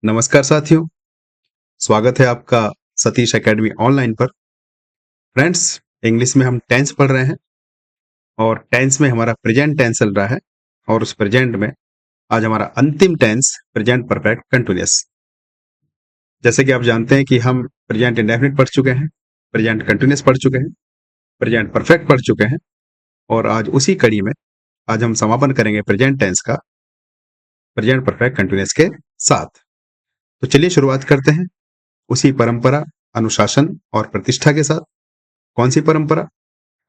नमस्कार साथियों, स्वागत है आपका सतीश एकेडमी ऑनलाइन पर। फ्रेंड्स, इंग्लिश में हम टेंस पढ़ रहे हैं और टेंस में हमारा प्रेजेंट टेंस चल रहा है और उस प्रेजेंट में आज हमारा अंतिम टेंस प्रेजेंट परफेक्ट कंटीन्यूअस। जैसे कि आप जानते हैं कि हम प्रेजेंट इंडेफिनिट पढ़ चुके हैं, प्रेजेंट कंटीन्यूअस पढ़ चुके हैं, प्रेजेंट परफेक्ट पढ़ चुके हैं और आज उसी कड़ी में आज हम समापन करेंगे प्रेजेंट टेंस का प्रेजेंट परफेक्ट कंटीन्यूअस के साथ। तो चलिए शुरुआत करते हैं उसी परंपरा, अनुशासन और प्रतिष्ठा के साथ। कौन सी परंपरा,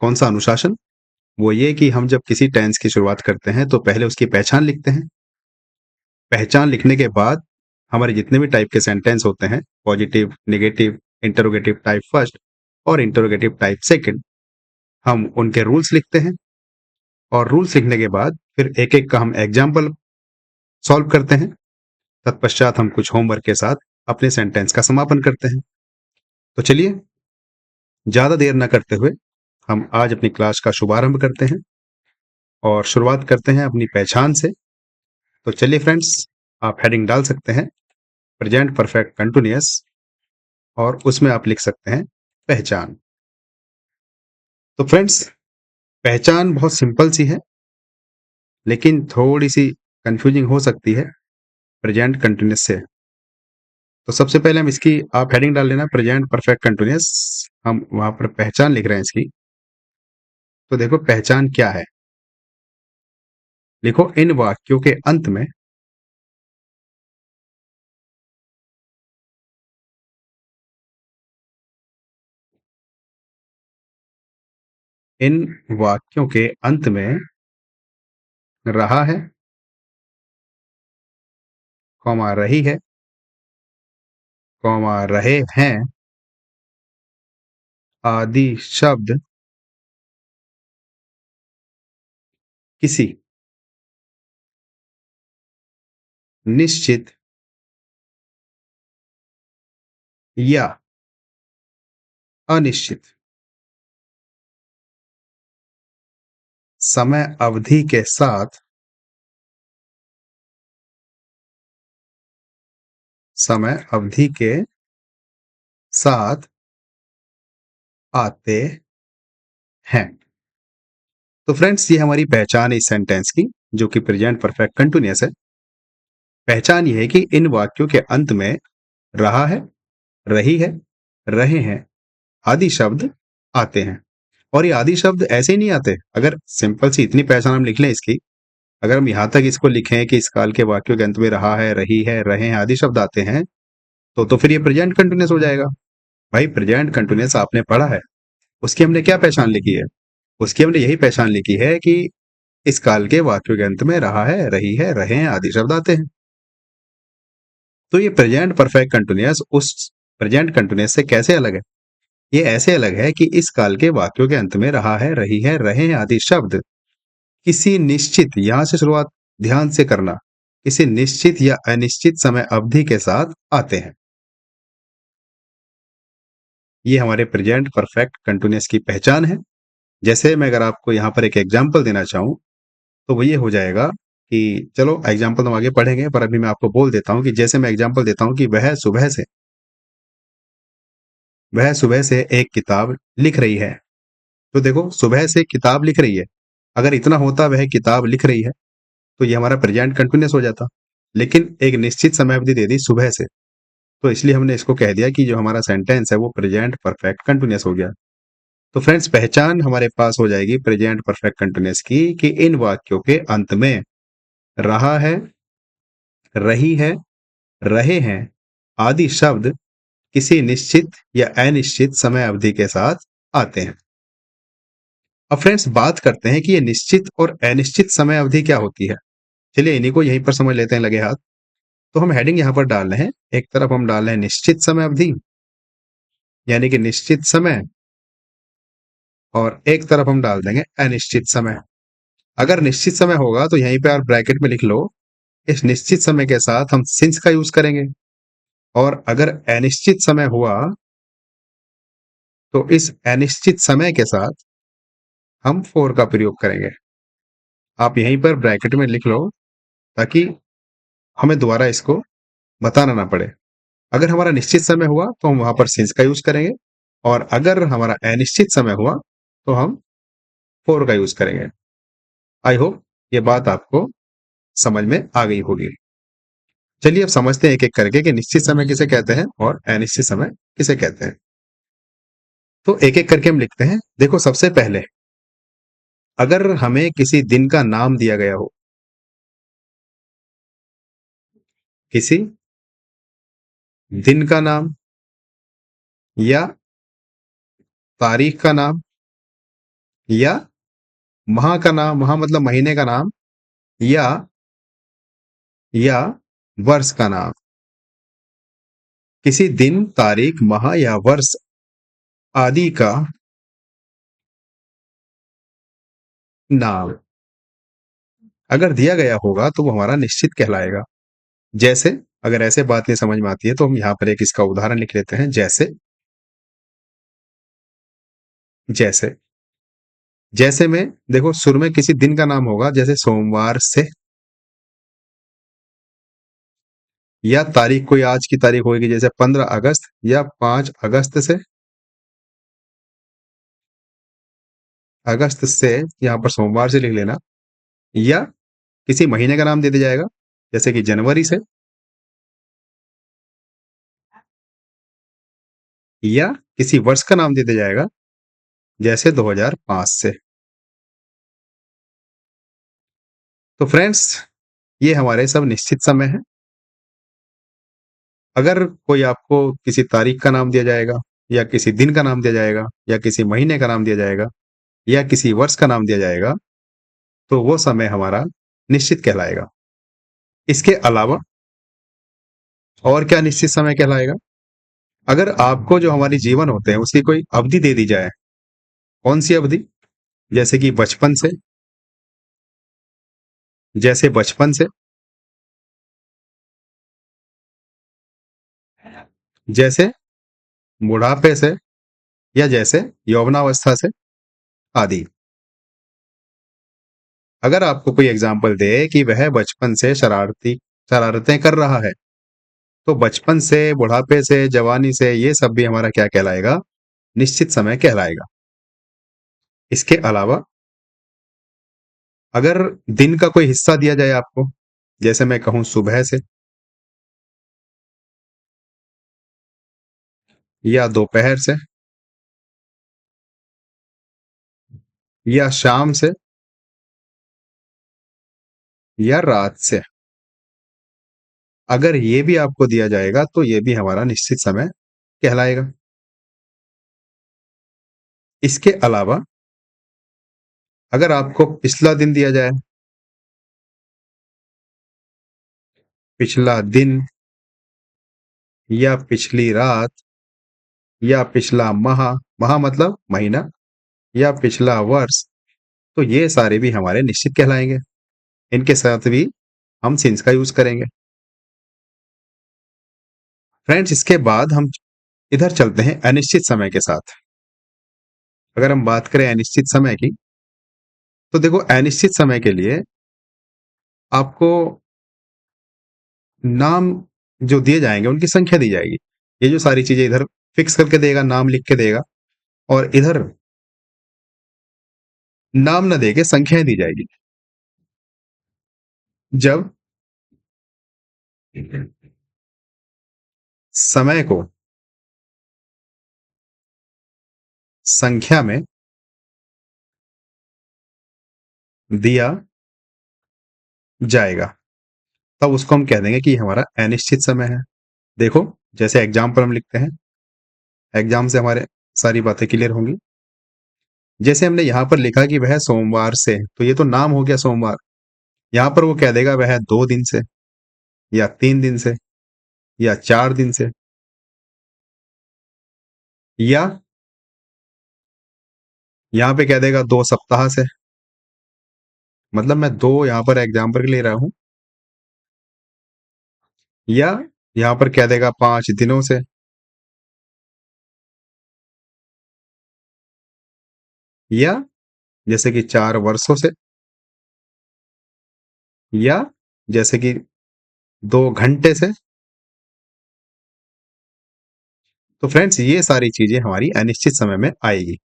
कौन सा अनुशासन? वो ये कि हम जब किसी टेंस की शुरुआत करते हैं तो पहले उसकी पहचान लिखते हैं। पहचान लिखने के बाद हमारे जितने भी टाइप के सेंटेंस होते हैं, positive, negative, interrogative type first और इंटरोगेटिव टाइप सेकंड, हम उनके रूल्स लिखते हैं और रूल्स लिखने के बाद फिर एक-एक का हम एग्जाम्पल सॉल्व करते हैं। तत्पश्चात हम कुछ होमवर्क के साथ अपने सेंटेंस का समापन करते हैं। तो चलिए, ज़्यादा देर न करते हुए हम आज अपनी क्लास का शुभारंभ करते हैं और शुरुआत करते हैं अपनी पहचान से। तो चलिए फ्रेंड्स, आप हेडिंग डाल सकते हैं प्रेजेंट परफेक्ट कंटीन्यूअस और उसमें आप लिख सकते हैं पहचान। तो फ्रेंड्स, पहचान बहुत सिंपल सी है लेकिन थोड़ी सी कंफ्यूजिंग हो सकती है प्रेजेंट कंटीन्यूअस से। तो सबसे पहले हम इसकी आप हेडिंग डाल लेना प्रेजेंट परफेक्ट कंटीन्यूअस, हम वहां पर पहचान लिख रहे हैं इसकी। तो देखो पहचान क्या है, लिखो इन वाक्यों के अंत में इन वाक्यों के अंत में रहा है, कॉमा रही है, कॉमा रहे हैं आदि शब्द किसी निश्चित या अनिश्चित समय अवधि के साथ समय अवधि के साथ आते हैं। तो फ्रेंड्स, ये हमारी पहचान है इस सेंटेंस की, जो कि प्रेजेंट परफेक्ट कंटीन्यूअस है। पहचान ये है कि इन वाक्यों के अंत में रहा है, रही है, रहे हैं आदि शब्द आते हैं। और ये आदि शब्द ऐसे ही नहीं आते। अगर सिंपल सी इतनी पहचान हम लिख लें इसकी, अगर हम यहां तक इसको लिखें कि इस काल के वाक्यों के अंत में रहा है, रही है, रहे हैं आदि शब्द आते हैं, तो फिर ये प्रेजेंट कंटीन्यूअस हो जाएगा। भाई, प्रेजेंट कंटीन्यूअस आपने पढ़ा है, उसकी हमने क्या पहचान लिखी है? उसकी हमने यही पहचान लिखी है कि इस काल के वाक्यों के अंत में रहा है, रही है, रहे हैं आदि शब्द आते हैं। तो ये प्रेजेंट परफेक्ट कंटीन्यूअस उस प्रेजेंट कंटीन्यूअस से कैसे अलग है? ये ऐसे अलग है कि इस काल के वाक्यों के अंत में रहा है, रही है, रहे हैं आदि शब्द किसी निश्चित, यहां से शुरुआत ध्यान से करना, किसी निश्चित या अनिश्चित समय अवधि के साथ आते हैं। ये हमारे प्रेजेंट परफेक्ट कंटीन्यूअस की पहचान है। जैसे मैं अगर आपको यहाँ पर एक एग्जाम्पल देना चाहूँ तो वो ये हो जाएगा कि चलो एग्जाम्पल तो हम आगे पढ़ेंगे, पर अभी मैं आपको बोल देता हूँ कि जैसे मैं एग्जाम्पल देता हूँ कि वह सुबह से एक किताब लिख रही है। तो देखो, सुबह से किताब लिख रही है, अगर इतना होता वह किताब लिख रही है तो ये हमारा प्रेजेंट कंटीन्यूअस हो जाता। लेकिन एक निश्चित समय अवधि दे दी सुबह से, तो इसलिए हमने इसको कह दिया कि जो हमारा सेंटेंस है वो प्रेजेंट परफेक्ट कंटीन्यूअस हो गया। तो फ्रेंड्स, पहचान हमारे पास हो जाएगी प्रेजेंट परफेक्ट कंटीन्यूअस की कि इन वाक्यों के अंत में रहा है, रही है, रहे हैं आदि शब्द किसी निश्चित या अनिश्चित समय अवधि के साथ आते हैं। अब फ्रेंड्स, बात करते हैं कि ये निश्चित और अनिश्चित समय अवधि क्या होती है। चलिए इन्हीं को यहीं पर समझ लेते हैं लगे हाथ। तो हम हेडिंग यहाँ पर डाल रहे हैं, एक तरफ हम डाल रहे हैं निश्चित समय अवधि यानी कि निश्चित समय, और एक तरफ हम डाल देंगे अनिश्चित समय। अगर निश्चित समय होगा तो यहीं पे आप ब्रैकेट में लिख लो, इस निश्चित समय के साथ हम सिंस का यूज करेंगे, और अगर अनिश्चित समय हुआ तो इस अनिश्चित समय के साथ हम फॉर का प्रयोग करेंगे। आप यहीं पर ब्रैकेट में लिख लो ताकि हमें दोबारा इसको बताना ना पड़े। अगर हमारा निश्चित समय हुआ तो हम वहां पर सिंस का यूज करेंगे, और अगर हमारा अनिश्चित समय हुआ तो हम फोर का यूज करेंगे। आई होप ये बात आपको समझ में आ गई होगी। चलिए अब समझते हैं एक एक करके कि निश्चित समय किसे कहते हैं और अनिश्चित समय किसे कहते हैं। तो एक एक करके हम लिखते हैं। देखो, सबसे पहले अगर हमें किसी दिन का नाम दिया गया हो, किसी दिन का नाम या तारीख का नाम या माह का नाम, माह मतलब महीने का नाम, या वर्ष का नाम, किसी दिन, तारीख, माह या वर्ष आदि का नाम अगर दिया गया होगा तो वो हमारा निश्चित कहलाएगा। जैसे, अगर ऐसे बात नहीं समझ में आती है तो हम यहाँ पर एक इसका उदाहरण लिख लेते हैं। जैसे जैसे जैसे में देखो, शुरू में किसी दिन का नाम होगा, जैसे सोमवार से, या तारीख कोई आज की तारीख होगी जैसे 15 अगस्त या 5 अगस्त से। अगस्त से यहाँ पर सोमवार से लिख लेना। या किसी महीने का नाम दे दिया जाएगा, जैसे कि जनवरी से, या किसी वर्ष का नाम दे दिया जाएगा, जैसे 2005 से। तो फ्रेंड्स, ये हमारे सब निश्चित समय है। अगर कोई आपको किसी तारीख का नाम दिया जाएगा, या किसी दिन का नाम दिया जाएगा, या किसी महीने का नाम दिया जाएगा, या किसी वर्ष का नाम दिया जाएगा, तो वो समय हमारा निश्चित कहलाएगा। इसके अलावा और क्या निश्चित समय कहलाएगा? अगर आपको जो हमारी जीवन होते हैं उसकी कोई अवधि दे दी जाए, कौन सी अवधि? जैसे कि बचपन से, जैसे बचपन से, जैसे बुढ़ापे से, या जैसे यौवनावस्था से, आदि। अगर आपको कोई एग्जाम्पल दे कि वह बचपन से शरारतें कर रहा है, तो बचपन से, बुढ़ापे से, जवानी से, ये सब भी हमारा क्या कहलाएगा? निश्चित समय कहलाएगा। इसके अलावा अगर दिन का कोई हिस्सा दिया जाए आपको, जैसे मैं कहूं सुबह से, या दोपहर से, या शाम से, या रात से, अगर ये भी आपको दिया जाएगा तो ये भी हमारा निश्चित समय कहलाएगा। इसके अलावा अगर आपको पिछला दिन दिया जाए, पिछला दिन, या पिछली रात, या पिछला माह, माह मतलब महीना, या पिछला वर्ष, तो ये सारे भी हमारे निश्चित कहलाएंगे। इनके साथ भी हम सिंस का यूज करेंगे। फ्रेंड्स, इसके बाद हम इधर चलते हैं अनिश्चित समय के साथ। अगर हम बात करें अनिश्चित समय की, तो देखो, अनिश्चित समय के लिए आपको नाम जो दिए जाएंगे उनकी संख्या दी जाएगी। ये जो सारी चीजें इधर फिक्स करके देगा, नाम लिख के देगा, और इधर नाम न देके संख्याएं दी जाएगी। जब समय को संख्या में दिया जाएगा, तब उसको हम कह देंगे कि हमारा अनिश्चित समय है। देखो, जैसे एग्जाम पर हम लिखते हैं, एग्जाम से हमारे सारी बातें क्लियर होंगी। जैसे हमने यहाँ पर लिखा कि वह सोमवार से, तो ये तो नाम हो गया सोमवार। यहाँ पर वो कह देगा वह 2 दिन से, या 3 दिन से, या 4 दिन से, या यहाँ पे कह देगा 2 सप्ताह से। मतलब मैं दो यहाँ पर एग्जाम्पल ले रहा हूं। या यहाँ पर कह देगा 5 दिनों से, या जैसे कि 4 वर्षों से, या जैसे कि 2 घंटे से, तो फ्रेंड्स ये सारी चीजें हमारी अनिश्चित समय में आएगी।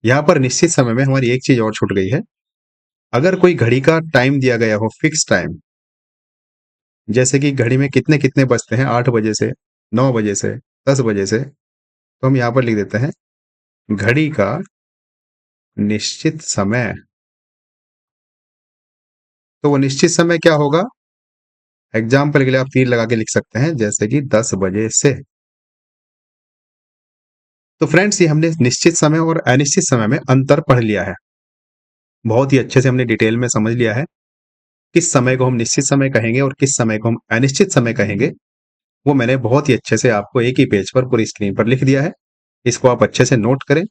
यहाँ पर निश्चित समय में हमारी एक चीज और छूट गई है। अगर कोई घड़ी का टाइम दिया गया हो, फिक्स टाइम, जैसे कि घड़ी में कितने-कितने बजते हैं 8 बजे से, 9 बजे से, 10 बजे से, तो हम यहाँ पर लिख देते हैं घड़ी का निश्चित समय। तो वो निश्चित समय क्या होगा? एग्जाम्पल के लिए आप तीर लगा के लिख सकते हैं, जैसे कि 10 बजे से। तो फ्रेंड्स ये हमने निश्चित समय और अनिश्चित समय में अंतर पढ़ लिया है। बहुत ही अच्छे से हमने डिटेल में समझ लिया है, किस समय को हम निश्चित समय कहेंगे और किस समय को हम अनिश्चित समय कहेंगे। वो मैंने बहुत ही अच्छे से आपको एक ही पेज पर पूरी स्क्रीन पर लिख दिया है। इसको आप अच्छे से नोट करें,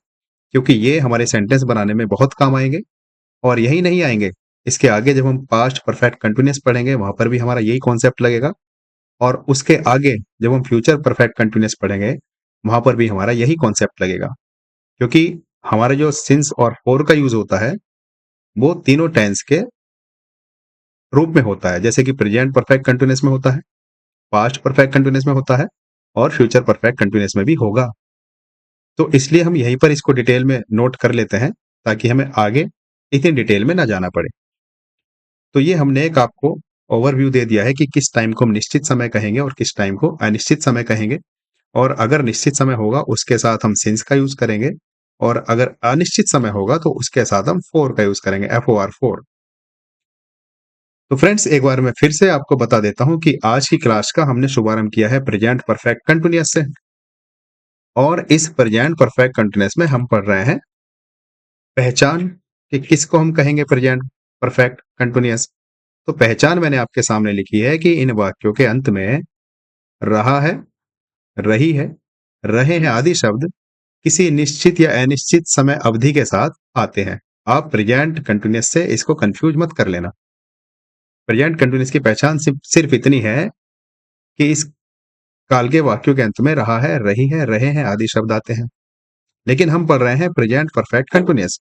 क्योंकि ये हमारे सेंटेंस बनाने में बहुत काम आएँगे। और यही नहीं आएँगे, इसके आगे जब हम पास्ट परफेक्ट कंटीन्यूअस पढ़ेंगे, वहाँ पर भी हमारा यही कॉन्सेप्ट लगेगा। और उसके आगे जब हम फ्यूचर परफेक्ट कंटीन्यूअस पढ़ेंगे, वहाँ पर भी हमारा यही कॉन्सेप्ट लगेगा। क्योंकि हमारा जो सिंस और फॉर का यूज़ होता है, वो तीनों टेंस के रूप में होता है। जैसे कि प्रेजेंट परफेक्ट कंटीन्यूअस में होता है, पास्ट परफेक्ट कंटीन्यूअस में होता है और फ्यूचर परफेक्ट कंटीन्यूअस में भी होगा। तो इसलिए हम यहीं पर इसको डिटेल में नोट कर लेते हैं, ताकि हमें आगे इतनी डिटेल में ना जाना पड़े। तो ये हमने एक आपको ओवरव्यू दे दिया है कि किस टाइम को हम निश्चित समय कहेंगे और किस टाइम को अनिश्चित समय कहेंगे। और अगर निश्चित समय होगा, उसके साथ हम सिंस का यूज़ करेंगे और अगर अनिश्चित समय होगा, तो उसके साथ हम फॉर का यूज़ करेंगे, FOR फॉर। तो फ्रेंड्स एक बार मैं फिर से आपको बता देता हूँ कि आज की क्लास का हमने शुभारंभ किया है प्रेजेंट परफेक्ट कंटीन्यूअस से। और इस प्रेजेंट परफेक्ट कंटीन्यूअस में हम पढ़ रहे हैं पहचान, कि किसको हम कहेंगे प्रेजेंट परफेक्ट कंटीन्यूअस। तो पहचान मैंने आपके सामने लिखी है कि इन वाक्यों के अंत में रहा है, रही है, रहे हैं आदि शब्द किसी निश्चित या अनिश्चित समय अवधि के साथ आते हैं। आप प्रेजेंट कंटीन्यूअस से इसको कंफ्यूज मत कर लेना। प्रेजेंट कंटीन्यूअस की पहचान सिर्फ इतनी है कि इस काल के वाक्यों के अंत में रहा है, रही है, रहे हैं आदि शब्द आते हैं। लेकिन हम पढ़ रहे हैं प्रेजेंट परफेक्ट कंटीन्यूअस,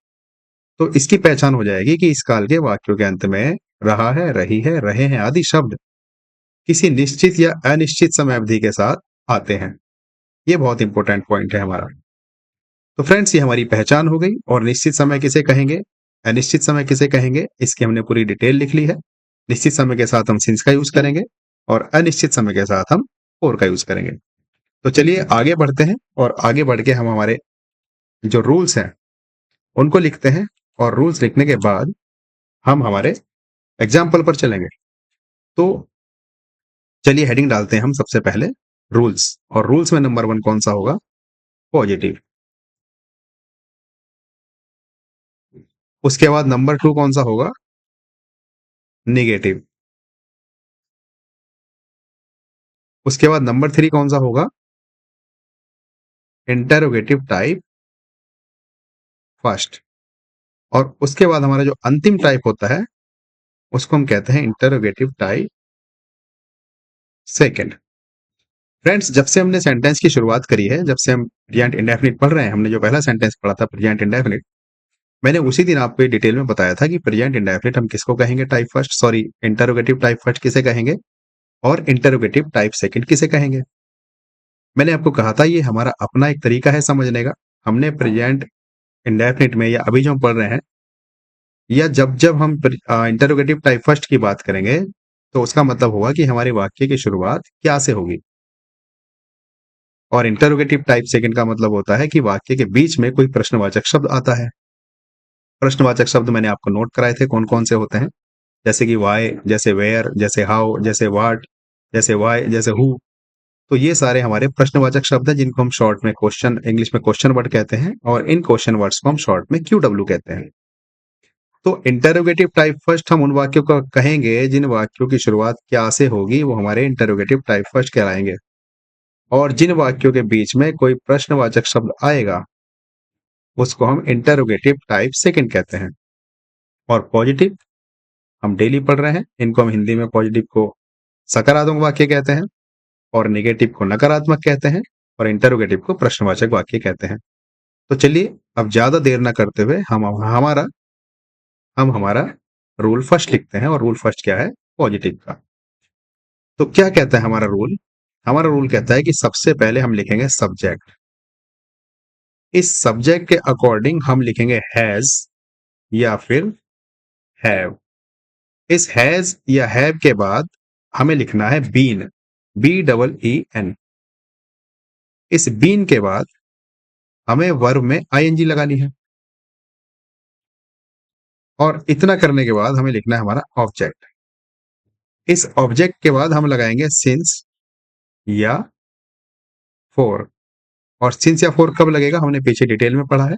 तो इसकी पहचान हो जाएगी कि इस काल के वाक्यों के अंत में रहा है, रही है, रहे हैं आदि शब्द किसी निश्चित या अनिश्चित समय अवधि के साथ आते हैं। ये बहुत इंपॉर्टेंट पॉइंट है हमारा। तो फ्रेंड्स ये हमारी पहचान हो गई। और निश्चित समय किसे कहेंगे, अनिश्चित समय किसे कहेंगे, इसकी हमने पूरी डिटेल लिख ली है। निश्चित समय के साथ हम सिंस का यूज करेंगे और अनिश्चित समय के साथ हम और का यूज करेंगे। तो चलिए आगे बढ़ते हैं और आगे बढ़ के हम हमारे जो रूल्स हैं उनको लिखते हैं। और रूल्स लिखने के बाद हम हमारे एग्जाम्पल पर चलेंगे। तो चलिए हेडिंग डालते हैं हम सबसे पहले रूल्स। और रूल्स में नंबर 1 कौन सा होगा? पॉजिटिव। उसके बाद नंबर 2 कौन सा होगा? नेगेटिव। उसके बाद नंबर 3 कौन सा होगा? Interrogative type first. और उसके बाद हमारा जो अंतिम टाइप होता है उसको हम कहते हैं इंटरोगेटिव टाइप सेकंड। फ्रेंड्स जब से हमने सेंटेंस की शुरुआत करी है, जब से हम प्रेजेंट इंडेफिनिट पढ़ रहे हैं, हमने जो पहला सेंटेंस पढ़ा था प्रेजेंट इंडेफिनिट, मैंने उसी दिन आपको डिटेल में बताया था कि प्रेजेंट इंडेफिनिट हम किसको कहेंगे type first, sorry interrogative type first किसे कहेंगे और इंटरोगेटिव टाइप सेकंड किसे कहेंगे। मैंने आपको कहा था ये हमारा अपना एक तरीका है समझने का। हमने प्रेजेंट इंडेफिनिट में या अभी जो हम पढ़ रहे हैं, या जब जब हम इंटरोगेटिव टाइप फर्स्ट की बात करेंगे, तो उसका मतलब होगा कि हमारे वाक्य की शुरुआत क्या से होगी। और इंटरोगेटिव टाइप सेकंड का मतलब होता है कि वाक्य के बीच में कोई प्रश्नवाचक शब्द आता है। प्रश्नवाचक शब्द मैंने आपको नोट कराए थे कौन कौन से होते हैं, जैसे कि वाई, जैसे वेयर, जैसे हाउ, जैसे व्हाट, जैसे वाई, जैसे हु। तो ये सारे हमारे प्रश्नवाचक शब्द हैं जिनको हम शॉर्ट में क्वेश्चन, इंग्लिश में क्वेश्चन वर्ड कहते हैं और इन क्वेश्चन वर्ड्स को हम शॉर्ट में QW कहते हैं। तो इंटरोगेटिव टाइप फर्स्ट हम उन वाक्यों का कहेंगे जिन वाक्यों की शुरुआत क्या से होगी, वो हमारे इंटरोगेटिव टाइप फर्स्ट कहलाएंगे। और जिन वाक्यों के बीच में कोई प्रश्नवाचक शब्द आएगा उसको हम इंटरोगेटिव टाइप सेकंड कहते हैं। और पॉजिटिव हम डेली पढ़ रहे हैं, इनको हम हिंदी में पॉजिटिव को सकारात्मक वाक्य कहते हैं और नेगेटिव को नकारात्मक कहते हैं और इंटरोगेटिव को प्रश्नवाचक वाक्य कहते हैं। तो चलिए अब ज्यादा देर ना करते हुए हम हमारा रूल फर्स्ट लिखते हैं। और रूल फर्स्ट क्या है? पॉजिटिव का। तो क्या कहता है हमारा रूल? हमारा रूल कहता है कि सबसे पहले हम लिखेंगे सब्जेक्ट। इस सब्जेक्ट के अकॉर्डिंग हम लिखेंगे हैज या फिर हैव। इस हैज या हैव के बाद हमें लिखना है बीन, BEEN। इस बीन के बाद हमें वर्ब में आईएनजी लगानी है और इतना करने के बाद हमें लिखना है हमारा ऑब्जेक्ट। इस ऑब्जेक्ट के बाद हम लगाएंगे सिंस या फोर। और सिंस या फोर कब लगेगा हमने पीछे डिटेल में पढ़ा है।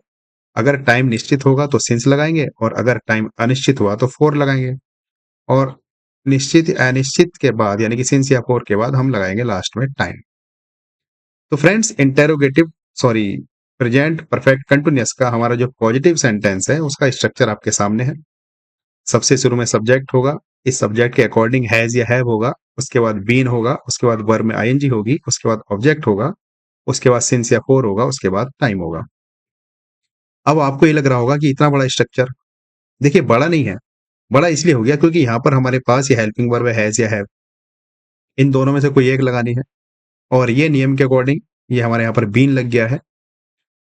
अगर टाइम निश्चित होगा तो सिंस लगाएंगे और अगर टाइम अनिश्चित हुआ तो फोर लगाएंगे। और निश्चित अनिश्चित के बाद यानी कि सिंस या फोर के बाद हम लगाएंगे लास्ट में टाइम। तो friends interrogative sorry present perfect continuous का हमारा जो पॉजिटिव सेंटेंस है उसका स्ट्रक्चर आपके सामने है। सबसे शुरू में सब्जेक्ट होगा, इस सब्जेक्ट के अकॉर्डिंग हैज या हैव होगा, उसके बाद बीन होगा, उसके बाद वर्ब में आईएनजी होगी, उसके बाद ऑब्जेक्ट होगा, उसके बाद सिंस या फोर होगा, उसके बाद टाइम होगा। अब आपको ये लग रहा होगा कि इतना बड़ा स्ट्रक्चर, देखिए बड़ा नहीं है, बड़ा इसलिए हो गया क्योंकि यहाँ पर हमारे पास ये हेल्पिंग वर्ब है हैज या हैव, इन दोनों में से कोई एक लगानी है और ये नियम के अकॉर्डिंग ये हमारे यहाँ पर बीन लग गया है,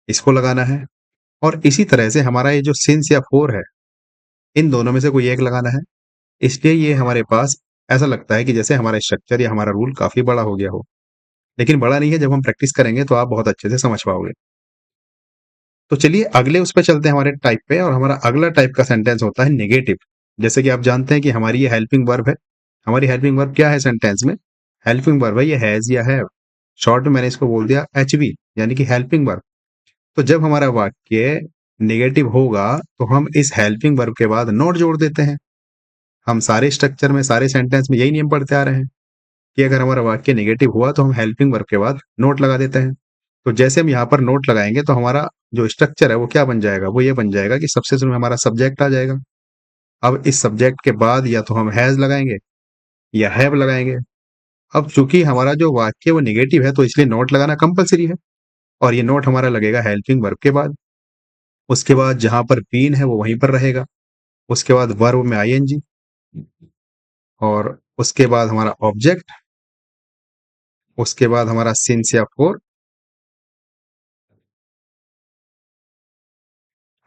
इसको लगाना है। और इसी तरह से हमारा ये जो सिंस या फोर है इन दोनों में से कोई एक लगाना है। इसलिए ये हमारे पास ऐसा लगता है कि जैसे हमारा स्ट्रक्चर या हमारा रूल काफी बड़ा हो गया हो, लेकिन बड़ा नहीं है। जब हम प्रैक्टिस करेंगे तो आप बहुत अच्छे से समझ पाओगे। तो चलिए अगले उस पर चलते हैं हमारे टाइप पे। और हमारा अगला टाइप का सेंटेंस होता है नेगेटिव। जैसे कि आप जानते हैं कि हमारी ये हेल्पिंग वर्ब है। हमारी हेल्पिंग वर्ब क्या है सेंटेंस में? हेल्पिंग वर्ब है ये हैज या हैव। शॉर्ट में मैंने इसको बोल दिया एचवी यानी कि हेल्पिंग वर्ब। तो जब हमारा वाक्य नेगेटिव होगा तो हम इस हेल्पिंग वर्ब के बाद नोट जोड़ देते हैं। हम सारे स्ट्रक्चर में सारे सेंटेंस में यही नियम पढ़ते आ रहे हैं कि अगर हमारा वाक्य नेगेटिव हुआ तो हम हेल्पिंग वर्ब के बाद नोट लगा देते हैं। तो जैसे हम यहाँ पर नोट लगाएंगे तो हमारा जो स्ट्रक्चर है वो क्या बन जाएगा? वो ये बन जाएगा कि सबसे शुरू में हमारा सब्जेक्ट आ जाएगा। अब इस सब्जेक्ट के बाद या तो हम हैज लगाएंगे या हैव लगाएंगे। अब चूंकि हमारा जो वाक्य वो नेगेटिव है तो इसलिए नोट लगाना कंपलसरी है और ये नोट हमारा लगेगा हेल्पिंग वर्ब के बाद। उसके बाद जहां पर बीन है वो वहीं पर रहेगा। उसके बाद वर्ब में आईएनजी और उसके बाद हमारा ऑब्जेक्ट, उसके बाद हमारा सिंस या फोर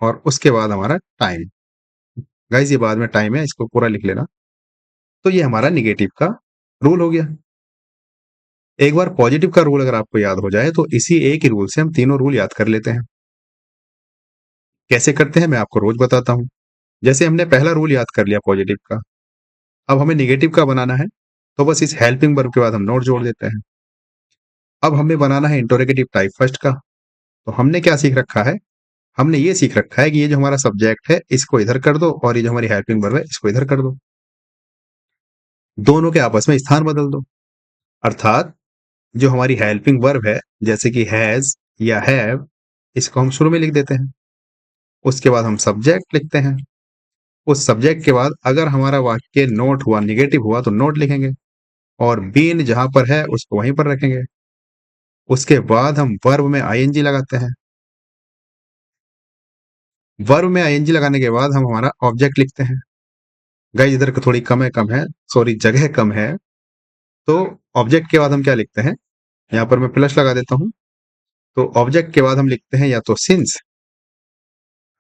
और उसके बाद हमारा टाइम। गाइस ये बाद में टाइम है, इसको पूरा लिख लेना। तो ये हमारा निगेटिव का रूल हो गया। एक बार पॉजिटिव का रूल अगर आपको याद हो जाए तो इसी एक ही रूल से हम तीनों रूल याद कर लेते हैं। कैसे करते हैं मैं आपको रोज बताता हूं। जैसे हमने पहला रूल याद कर लिया पॉजिटिव का, अब हमें निगेटिव का बनाना है तो बस इस हेल्पिंग वर्ब के बाद हम नोट जोड़ देते हैं। अब हमें बनाना है इंटरोगेटिव टाइप फर्स्ट का। तो हमने क्या सीख रखा है? हमने ये सीख रखा है कि ये जो हमारा सब्जेक्ट है इसको इधर कर दो और ये जो हमारी हेल्पिंग वर्ब है इसको इधर कर दो, दोनों के आपस में स्थान बदल दो। अर्थात जो हमारी हेल्पिंग वर्ब है जैसे कि हैज या हैव, इसको हम शुरू में लिख देते हैं। उसके बाद हम सब्जेक्ट लिखते हैं। उस सब्जेक्ट के बाद अगर हमारा वाक्य नोट हुआ निगेटिव हुआ तो नोट लिखेंगे और बीन जहां पर है उसको वहीं पर रखेंगे। उसके बाद हम वर्ब में आईएनजी लगाते हैं। वर्ब में आईएनजी लगाने के बाद हम हमारा ऑब्जेक्ट लिखते हैं। गाइस इधर थोड़ी कम है सॉरी जगह कम है। तो ऑब्जेक्ट के बाद हम क्या लिखते हैं? यहाँ पर मैं प्लस लगा देता हूं। तो ऑब्जेक्ट के बाद हम लिखते हैं या तो सिंस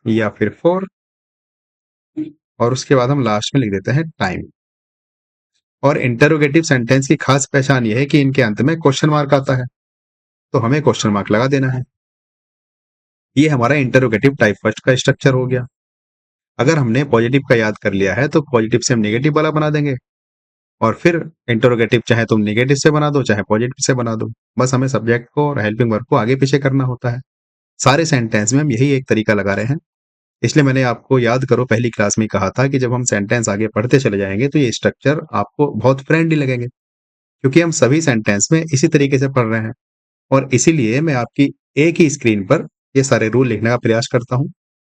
या फिर फोर और उसके बाद हम लास्ट में लिख देते हैं टाइम। और इंटरोगेटिव सेंटेंस की खास पहचान यह है कि इनके अंत में क्वेश्चन मार्क आता है, तो हमें क्वेश्चन मार्क लगा देना है। ये हमारा इंटरोगेटिव टाइप फर्स्ट का स्ट्रक्चर हो गया। अगर हमने पॉजिटिव का याद कर लिया है तो पॉजिटिव से हम नेगेटिव वाला बना देंगे और फिर इंटरोगेटिव चाहे तुम नेगेटिव से बना दो चाहे पॉजिटिव से बना दो, बस हमें सब्जेक्ट को और हेल्पिंग वर्ब को आगे पीछे करना होता है। सारे सेंटेंस में हम यही एक तरीका लगा रहे हैं। इसलिए मैंने आपको याद करो पहली क्लास में कहा था कि जब हम सेंटेंस आगे पढ़ते चले जाएंगे तो ये स्ट्रक्चर आपको बहुत फ्रेंडली लगेंगे क्योंकि हम सभी सेंटेंस में इसी तरीके से पढ़ रहे हैं। और इसीलिए मैं आपकी एक ही स्क्रीन पर ये सारे रूल लिखने का प्रयास करता हूं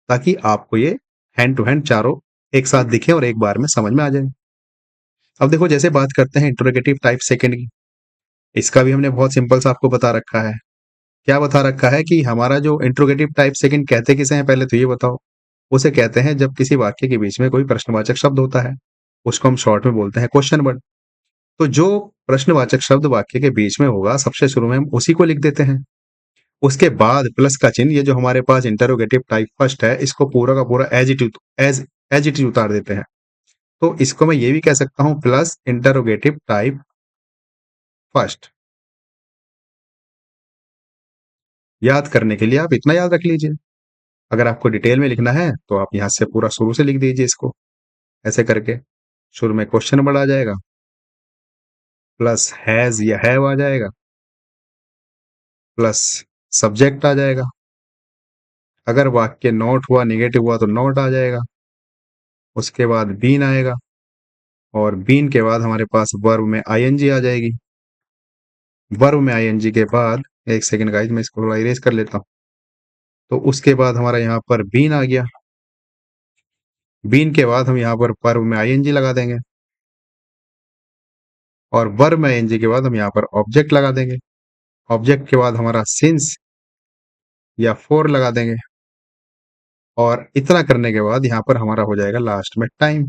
ताकि आपको ये हैंड टू हैंड चारों एक साथ दिखे और एक बार में समझ में आ जाए। अब देखो जैसे बात करते हैं इंटरोगेटिव टाइप सेकंड की, इसका भी हमने बहुत सिंपल सा आपको बता रखा है। क्या बता रखा है कि हमारा जो इंटरोगेटिव टाइप सेकंड कहते किसे हैं? पहले तो ये बताओ। उसे कहते हैं जब किसी वाक्य के बीच में कोई प्रश्नवाचक शब्द होता है, उसको हम शॉर्ट में बोलते हैं क्वेश्चन वर्ड। तो जो प्रश्नवाचक शब्द वाक्य के बीच में होगा सबसे शुरू में हम उसी को लिख देते हैं। उसके बाद प्लस का चिन्ह, ये जो हमारे पास इंटरोगेटिव टाइप फर्स्ट है, इसको पूरा का पूरा एज इट इज उतार देते हैं। तो इसको मैं ये भी कह सकता हूं प्लस इंटरोगेटिव टाइप फर्स्ट। याद करने के लिए आप इतना याद रख लीजिए। अगर आपको डिटेल में लिखना है तो आप यहां से पूरा शुरू से लिख दीजिए इसको, ऐसे करके। शुरू में क्वेश्चन वर्ड आ जाएगा, प्लस हैज या हैव आ जाएगा, प्लस सब्जेक्ट आ जाएगा। अगर वाक्य नॉट हुआ, नेगेटिव हुआ तो नॉट आ जाएगा। उसके बाद बीन आएगा, और बीन के बाद हमारे पास वर्ब में आईएनजी आ जाएगी। वर्ब में आईएनजी के बाद, एक सेकंड गाइस मैं इसको थोड़ा इरेज कर लेता हूं। तो उसके बाद हमारा यहाँ पर बीन आ गया। बीन के बाद हम यहाँ पर वर्ब में आईएनजी लगा देंगे, और वर्ब में आईएनजी के बाद हम यहाँ पर ऑब्जेक्ट लगा देंगे। ऑब्जेक्ट के बाद हमारा सिंस या फोर लगा देंगे, और इतना करने के बाद यहाँ पर हमारा हो जाएगा लास्ट में टाइम,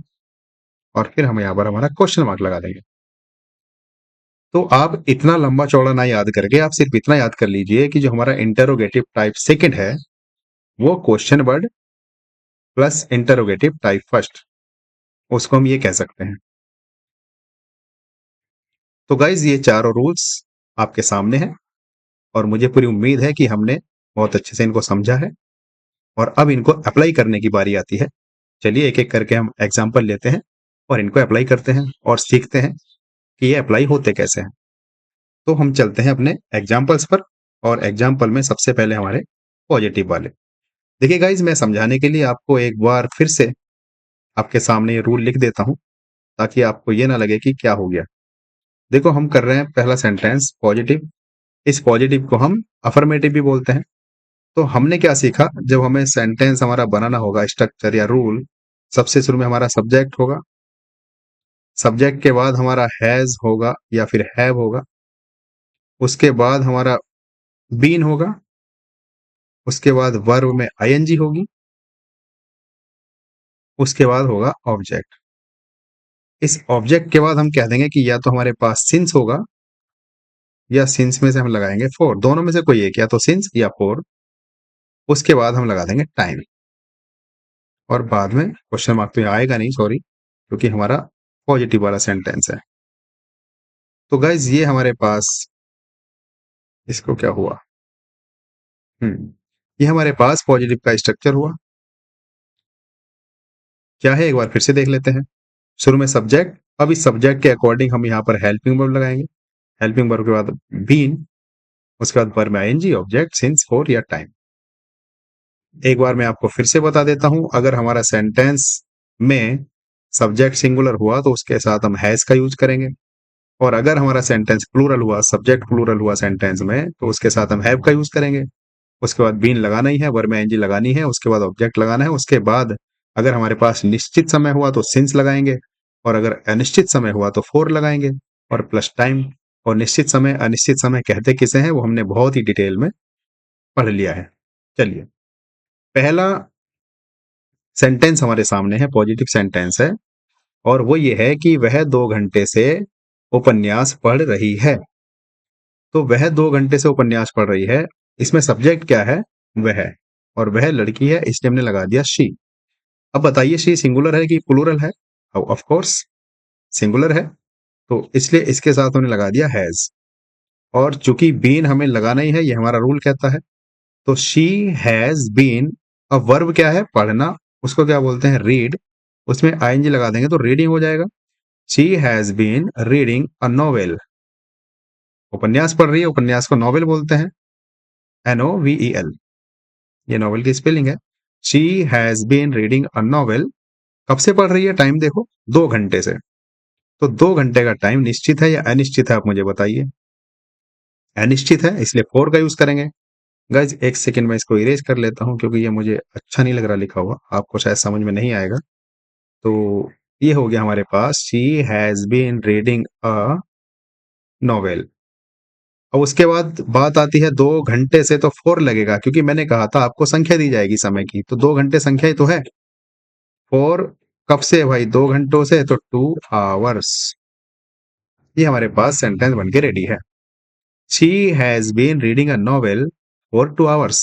और फिर हम यहाँ पर हमारा क्वेश्चन मार्क लगा देंगे। तो आप इतना लंबा चौड़ा ना याद करके आप सिर्फ इतना याद कर लीजिए कि जो हमारा इंटरोगेटिव टाइप सेकंड है वो question word plus interrogative type first, उसको हम ये कह सकते हैं। तो गाइज ये चारों रूल्स आपके सामने हैं, और मुझे पूरी उम्मीद है कि हमने बहुत अच्छे से इनको समझा है, और अब इनको अप्लाई करने की बारी आती है। चलिए एक एक करके हम एग्जाम्पल लेते हैं और इनको अप्लाई करते हैं और सीखते हैं कि ये अप्लाई होते कैसे हैं। तो हम चलते हैं अपने एग्जाम्पल्स पर, और एग्जाम्पल में सबसे पहले हमारे पॉजिटिव वाले। देखिए गाइज, मैं समझाने के लिए आपको एक बार फिर से आपके सामने ये रूल लिख देता हूं, ताकि आपको ये ना लगे कि क्या हो गया। देखो, हम कर रहे हैं पहला सेंटेंस पॉजिटिव। इस पॉजिटिव को हम अफर्मेटिव भी बोलते हैं। तो हमने क्या सीखा, जब हमें सेंटेंस हमारा बनाना होगा, स्ट्रक्चर या रूल, सबसे शुरू में हमारा सब्जेक्ट होगा। सब्जेक्ट के बाद हमारा हैज होगा या फिर हैव होगा। उसके बाद हमारा बीन होगा। उसके बाद वर्ब में आईएनजी होगी। उसके बाद होगा ऑब्जेक्ट। इस ऑब्जेक्ट के बाद हम कह देंगे कि या तो हमारे पास सिंस होगा, या सिंस में से हम लगाएंगे फोर, दोनों में से कोई एक, या तो सिंस या फोर। उसके बाद हम लगा देंगे टाइम, और बाद में क्वेश्चन मार्क तो यहाँ आएगा नहीं, सॉरी, क्योंकि हमारा पॉजिटिव वाला सेंटेंस है। तो गाइज ये हमारे पास, इसको क्या हुआ, ये हमारे पास पॉजिटिव का स्ट्रक्चर हुआ। क्या है, एक बार फिर से देख लेते हैं। शुरू में सब्जेक्ट, अब इस सब्जेक्ट के अकॉर्डिंग हम यहाँ पर हेल्पिंग वर्ब लगाएंगे। हेल्पिंग वर्ब के बाद बीन, उसके बाद वर्ब में आईएनजी, ऑब्जेक्ट, सिंस, फोर या टाइम। एक बार मैं आपको फिर से बता देता हूं, अगर हमारा सेंटेंस में सब्जेक्ट सिंगुलर हुआ तो उसके साथ हम हैज का यूज करेंगे, और अगर हमारा सेंटेंस प्लूरल हुआ, सब्जेक्ट प्लूरल हुआ सेंटेंस में, तो उसके साथ हम हैव का यूज करेंगे। उसके बाद बीन लगाना ही है, वर्ब में आईएनजी लगानी है, उसके बाद ऑब्जेक्ट लगाना है। उसके बाद अगर हमारे पास निश्चित समय हुआ तो सिंस लगाएंगे, और अगर अनिश्चित समय हुआ तो फोर लगाएंगे, और प्लस टाइम। और निश्चित समय अनिश्चित समय कहते किसे हैं वो हमने बहुत ही डिटेल में पढ़ लिया है। चलिए, पहला सेंटेंस हमारे सामने है, पॉजिटिव सेंटेंस है, और वो ये है कि वह 2 घंटे से उपन्यास पढ़ रही है। तो वह 2 घंटे से उपन्यास पढ़ रही है, इसमें सब्जेक्ट क्या है, वह, और वह लड़की है, इसलिए हमने लगा दिया शी। अब बताइए, शी सिंगुलर है कि प्लूरल है? ऑफ कोर्स सिंगुलर है, तो इसलिए इसके साथ हमने लगा दिया हैज। और चूंकि बीन हमें लगाना ही है, ये हमारा रूल कहता है, तो शी हैज बीन। अब वर्ब क्या है, पढ़ना, उसको क्या बोलते हैं, रीड। उसमें आईएनजी लगा देंगे तो रीडिंग हो जाएगा। She has been reading a novel. उपन्यास पढ़ रही है, उपन्यास को नॉवेल बोलते हैं, NOVEL, ये नॉवेल की स्पेलिंग है। She has been reading a novel. कब से पढ़ रही है, टाइम देखो, 2 घंटे से। तो 2 घंटे का टाइम निश्चित है या अनिश्चित है, आप मुझे बताइए। अनिश्चित है, इसलिए फोर का यूज करेंगे। गाइज एक सेकंड में इसको इरेज कर लेता हूं, क्योंकि ये मुझे अच्छा नहीं लग रहा लिखा हुआ, आपको शायद समझ में नहीं आएगा। तो ये हो गया हमारे पास, she has been reading a novel. अब उसके बाद बात आती है 2 घंटे से, तो फोर लगेगा, क्योंकि मैंने कहा था आपको संख्या दी जाएगी समय की, तो 2 घंटे संख्या ही तो है। फोर कब से भाई, 2 घंटों से, तो 2 आवर्स। ये हमारे पास सेंटेंस बन के रेडी है। She has been reading a novel for 2 hours.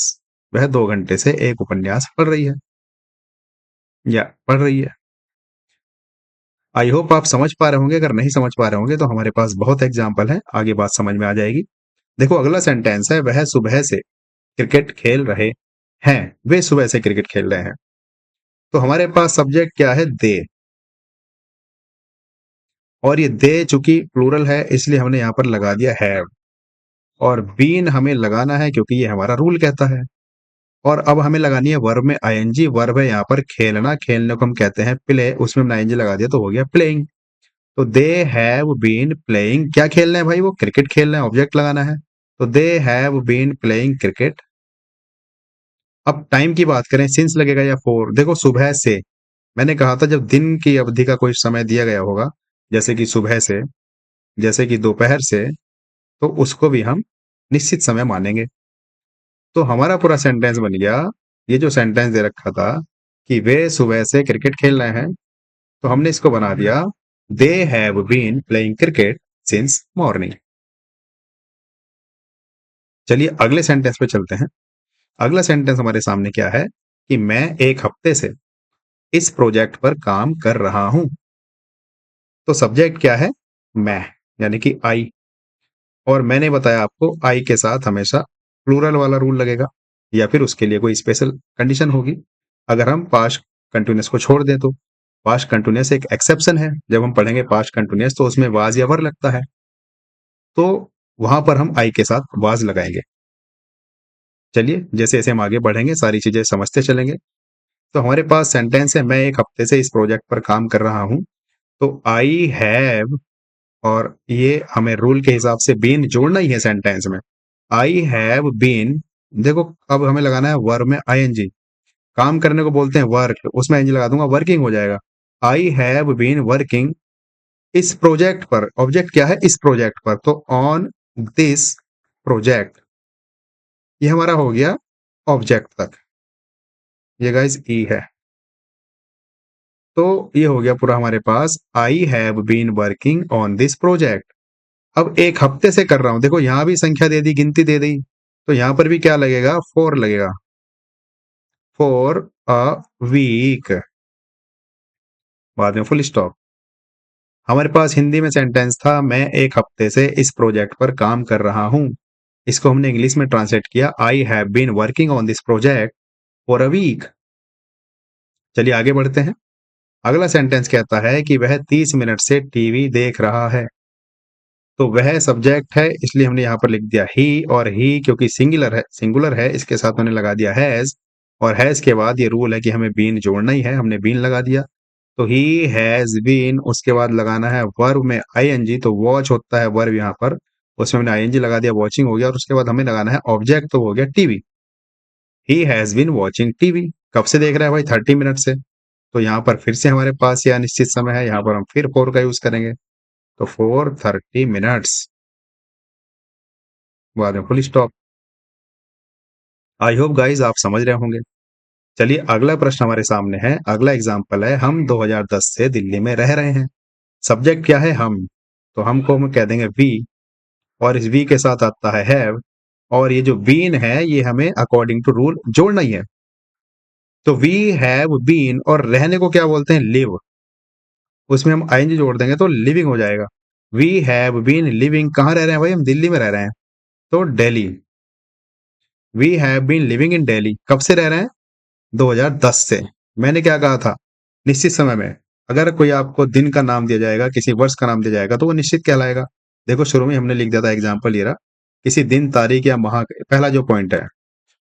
वह 2 घंटे से एक उपन्यास पढ़ रही है या पढ़ रही है। आई होप आप समझ पा रहे होंगे। अगर नहीं समझ पा रहे होंगे तो हमारे पास बहुत एग्जाम्पल है, आगे बात समझ में आ जाएगी। देखो अगला सेंटेंस है, वह सुबह से क्रिकेट खेल रहे हैं। वे सुबह से क्रिकेट खेल रहे हैं। तो हमारे पास सब्जेक्ट क्या है? दे। और ये दे चूंकि प्लूरल है इसलिए हमने यहां पर लगा दिया हैव। और बीन हमें लगाना है क्योंकि ये हमारा रूल कहता है। और अब हमें लगानी है वर्ब में आईएनजी। वर्ब है यहाँ पर खेलना, खेलने को हम कहते हैं प्ले, उसमें हमने आईएनजी लगा दिया तो हो गया प्लेइंग। तो दे हैव बीन प्लेइंग, क्या खेल रहे हैं भाई? वो क्रिकेट खेल रहे हैं, ऑब्जेक्ट लगाना है। तो they have been playing cricket. अब टाइम की बात करें, सिंस लगेगा या फोर। देखो सुबह से, मैंने कहा था जब दिन की अवधि का कोई समय दिया गया होगा, जैसे कि सुबह से, जैसे कि दोपहर से, तो उसको भी हम निश्चित समय मानेंगे। तो हमारा पूरा सेंटेंस बन गया, ये जो सेंटेंस दे रखा था कि वे सुबह से क्रिकेट खेल रहे हैं, तो हमने इसको बना दिया they have been playing cricket since morning. चलिए अगले सेंटेंस पे चलते हैं। अगला सेंटेंस हमारे सामने क्या है कि मैं एक हफ्ते से इस प्रोजेक्ट पर काम कर रहा हूं। तो सब्जेक्ट क्या है? मैं, यानी कि आई। और मैंने बताया आपको आई के साथ हमेशा प्लूरल वाला रूल लगेगा या फिर उसके लिए कोई स्पेशल कंडीशन होगी। अगर हम पास्ट कंटिन्यूअस को छोड़ दें तो पास्ट कंटिन्यूअस एक एक्सेप्शन है। जब हम पढ़ेंगे पास्ट कंटिन्यूअस तो उसमें वाज या वर लगता है, तो वहां पर हम आई के साथ वाज लगाएंगे। चलिए जैसे जैसे हम आगे बढ़ेंगे सारी चीजें समझते चलेंगे। तो हमारे पास सेंटेंस है, मैं एक हफ्ते से इस प्रोजेक्ट पर काम कर रहा हूं। तो आई हैव, और ये हमें रूल के हिसाब से बीन जोड़ना ही है सेंटेंस में। आई हैव बीन, देखो अब हमें लगाना है वर्ब में आईएनजी। काम करने को बोलते हैं वर्क, उसमें आईएनजी लगा दूंगा, वर्किंग हो जाएगा। आई हैव बीन वर्किंग इस प्रोजेक्ट पर। ऑब्जेक्ट क्या है? इस प्रोजेक्ट पर, तो ऑन दिस प्रोजेक्ट, ये हमारा हो गया ऑब्जेक्ट तक। ये गाइस ई है। तो ये हो गया पूरा हमारे पास, I have been working on this project. अब एक हफ्ते से कर रहा हूं, देखो यहां भी संख्या दे दी, गिनती दे दी, तो यहां पर भी क्या लगेगा? 4 लगेगा, फॉर अ वीक, बाद में फुल स्टॉप। हमारे पास हिंदी में सेंटेंस था, मैं एक हफ्ते से इस प्रोजेक्ट पर काम कर रहा हूं। इसको हमने इंग्लिश में ट्रांसलेट किया, I have been working on this project for a week. चलिए आगे बढ़ते हैं। अगला सेंटेंस कहता है कि वह 30 मिनट से टीवी देख रहा है। तो वह सब्जेक्ट है इसलिए हमने यहाँ पर लिख दिया ही, और ही क्योंकि सिंगुलर है इसके साथ मैंने लगा दिया हैज। और हैज के बाद ये रूल है कि हमें बीन जोड़ना ही है, हमने बीन लगा दिया। तो ही हैज बीन, उसके बाद लगाना है वर्ब में आईएनजी। तो वॉच होता है वर्ब यहाँ पर, उसमें हमने आईएनजी लगा दिया, वॉचिंग हो गया। और उसके बाद हमें लगाना है ऑब्जेक्ट, तो हो गया TV. He has been watching TV. कब से देख रहा है भाई? 30 मिनट से। तो यहाँ पर फिर से हमारे पास यह अनिश्चित समय है, यहाँ पर हम फिर फोर का यूज करेंगे, तो फोर 30 मिनट्स, बाद में full stop. I hope guys आप समझ रहे होंगे। चलिए अगला प्रश्न हमारे सामने है, अगला एग्जाम्पल है, हम 2010 से दिल्ली में रह रहे हैं। सब्जेक्ट क्या है? हम। तो हमको हम कह देंगे वी, और इस वी के साथ आता है हैव। और ये जो बीन है ये हमें अकॉर्डिंग टू रूल जोड़ना ही है। तो वी हैव बीन, और रहने को क्या बोलते हैं? लिव। उसमें हम आईएनजी जोड़ देंगे तो लिविंग हो जाएगा। वी हैव बीन लिविंग, कहाँ रह रहे हैं भाई? हम दिल्ली में रह रहे हैं, तो Delhi. We have been living in Delhi. कब से रह रहे हैं? 2010 से। मैंने क्या कहा था? निश्चित समय में। अगर कोई आपको दिन का नाम दिया जाएगा, किसी वर्ष का नाम दिया जाएगा, तो वो निश्चित कहलाएगा। देखो शुरू में हमने लिख दिया था एग्जाम्पल ये रहा, किसी दिन तारीख या माह, पहला जो पॉइंट है,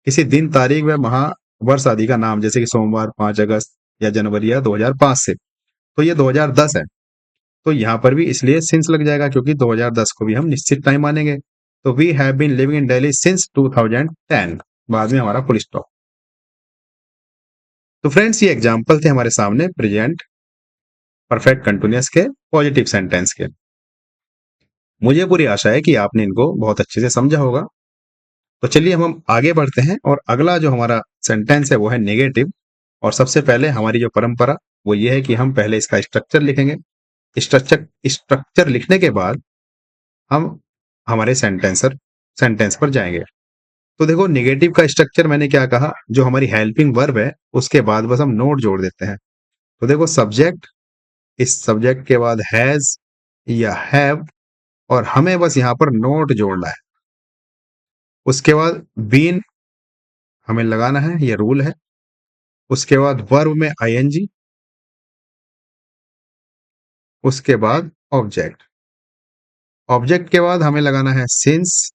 किसी दिन तारीख व माह वर्ष आदि का नाम, जैसे कि सोमवार 5 अगस्त या जनवरी या 2005 से, तो ये 2010 है। तो यहाँ पर भी इसलिए सिंस लग जाएगा क्योंकि 2010 को भी हम निश्चित टाइम मानेंगे। तो we have been living in Delhi since 2010, बाद में हमारा फुल स्टॉप। तो फ्रेंड्स ये एग्जाम्पल थे हमारे सामने प्रेजेंट परफेक्ट कंटिन्यूअस के पॉजिटिव सेंटेंस के। मुझे पूरी आशा है कि आपने इनको बहुत अच्छे से समझा होगा। तो चलिए हम आगे बढ़ते हैं, और अगला जो हमारा सेंटेंस है वो है नेगेटिव। और सबसे पहले हमारी जो परंपरा वो ये है कि हम पहले इसका स्ट्रक्चर लिखेंगे। स्ट्रक्चर लिखने के बाद हम हमारे सेंटेंस पर जाएँगे। तो देखो नेगेटिव का स्ट्रक्चर मैंने क्या कहा, जो हमारी हेल्पिंग वर्ब है, उसके बाद बस हम नोट जोड़ देते हैं। तो देखो सब्जेक्ट, इस सब्जेक्ट के बाद हैज़ या हैव और हमें बस यहाँ पर नोट जोड़ना है। उसके बाद बीन हमें लगाना है, ये रूल है। उसके बाद वर्ब में आईएनजी, उसके बाद ऑब्जेक्ट। ऑब्जेक्ट के बाद हमें लगाना है सिंस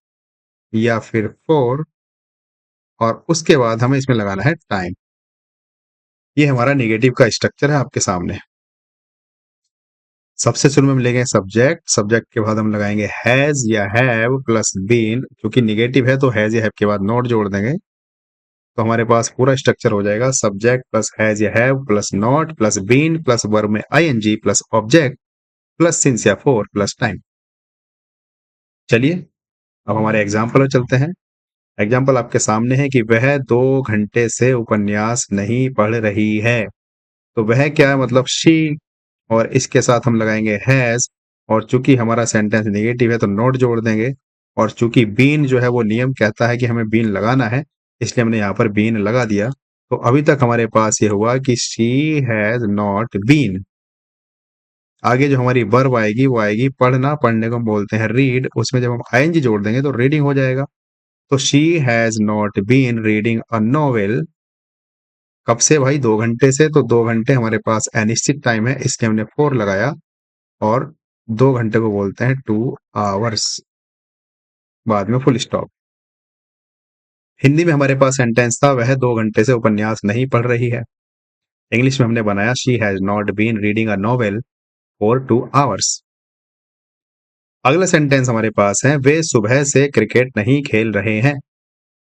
या फिर फॉर और उसके बाद हमें इसमें लगाना है टाइम। ये हमारा नेगेटिव का स्ट्रक्चर है आपके सामने। सबसे शुरू में हम लेंगे सब्जेक्ट, सब्जेक्ट के बाद हम लगाएंगे हैज या हैव प्लस बीन, क्योंकि नेगेटिव है तो हैज या हैव के बाद नॉट जोड़ देंगे। तो हमारे पास पूरा स्ट्रक्चर हो जाएगा सब्जेक्ट प्लस हैज या have plus not plus been plus verb में ING plus object plus since या फॉर प्लस टाइम। चलिए अब हमारे एग्जाम्पल पर चलते हैं। एग्जाम्पल आपके सामने है कि वह 2 घंटे से उपन्यास नहीं पढ़ रही है। तो वह क्या है, मतलब शी, और इसके साथ हम लगाएंगे हैज, और चूंकि हमारा सेंटेंस नेगेटिव है तो नॉट जोड़ देंगे, और चूंकि बीन जो है वो नियम कहता है कि हमें बीन लगाना है, इसलिए हमने यहाँ पर बीन लगा दिया। तो अभी तक हमारे पास ये हुआ कि शी हैज नॉट बीन। आगे जो हमारी वर्ब आएगी वो आएगी पढ़ना, पढ़ने को हम बोलते हैं रीड, उसमें जब हम आईएनजी जोड़ देंगे तो रीडिंग हो जाएगा। तो she has not been reading a novel. कब से भाई, 2 घंटे से, तो 2 घंटे हमारे पास अनिश्चित टाइम है, इसलिए हमने 4 लगाया, और 2 घंटे को बोलते हैं 2 आवर्स, बाद में फुल स्टॉप। हिंदी में हमारे पास सेंटेंस था वह 2 घंटे से उपन्यास नहीं पढ़ रही है। इंग्लिश में हमने बनाया she has not been reading a novel for 2 hours. अगला सेंटेंस हमारे पास है वे सुबह से क्रिकेट नहीं खेल रहे हैं।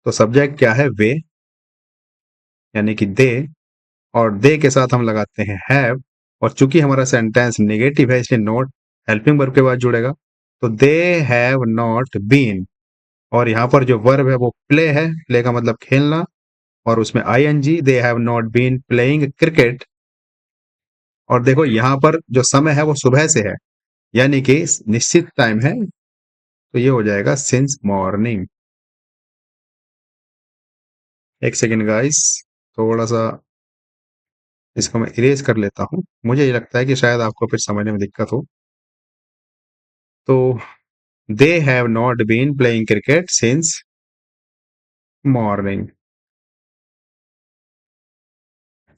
तो सब्जेक्ट क्या है, वे, यानी कि दे, और दे के साथ हम लगाते हैं हैव, और चूंकि हमारा सेंटेंस नेगेटिव है इसलिए नॉट हेल्पिंग वर्ब के बाद जुड़ेगा। तो दे हैव नॉट बीन, और यहाँ पर जो वर्ब है वो प्ले है, प्ले का मतलब खेलना, और उसमें ING, they have not been playing cricket. और देखो यहाँ पर जो समय है वो सुबह से है, यानी कि निश्चित टाइम है, तो ये हो जाएगा सिंस मॉर्निंग। एक सेकेंड गाइस, थोड़ा सा इसको मैं इरेज कर लेता हूँ, मुझे ये लगता है कि शायद आपको फिर समझने में दिक्कत हो। तो they have not been playing cricket since morning.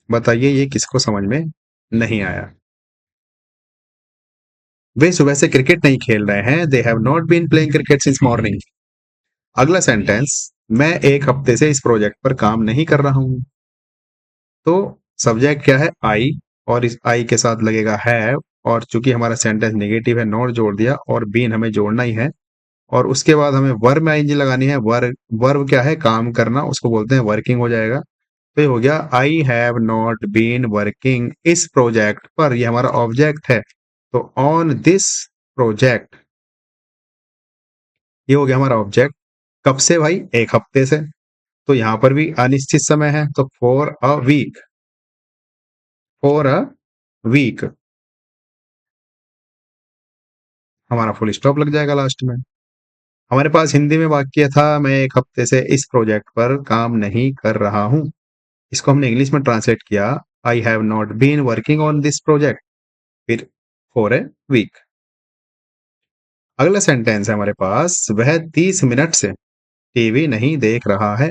बताइए ये किसको समझ में नहीं आया। वे सुबह से क्रिकेट नहीं खेल रहे हैं, they have not been playing cricket since morning. अगला सेंटेंस, मैं 1 हफ्ते से इस प्रोजेक्ट पर काम नहीं कर रहा हूं। तो सब्जेक्ट क्या है, आई, और इस आई के साथ लगेगा हैव, और चूंकि हमारा सेंटेंस नेगेटिव है नॉट जोड़ दिया, और बीन हमें जोड़ना ही है, और उसके बाद हमें वर्ब में आईएनजी लगानी है। वर्ब क्या है, काम करना, उसको बोलते हैं वर्किंग हो जाएगा। तो ये हो गया I have not been working इस प्रोजेक्ट पर, ये हमारा ऑब्जेक्ट है, तो ऑन दिस प्रोजेक्ट, ये हो गया हमारा ऑब्जेक्ट। कब से भाई, 1 हफ्ते से, तो यहां पर भी अनिश्चित समय है, तो for a week, for a week, हमारा फुल स्टॉप लग जाएगा लास्ट में। हमारे पास हिंदी में वाक्य था मैं 1 हफ्ते से इस प्रोजेक्ट पर काम नहीं कर रहा हूं। इसको हमने इंग्लिश में ट्रांसलेट किया, I have not been working on this project, फिर फॉर ए वीक। अगला सेंटेंस है हमारे पास वह 30 मिनट से टीवी नहीं देख रहा है।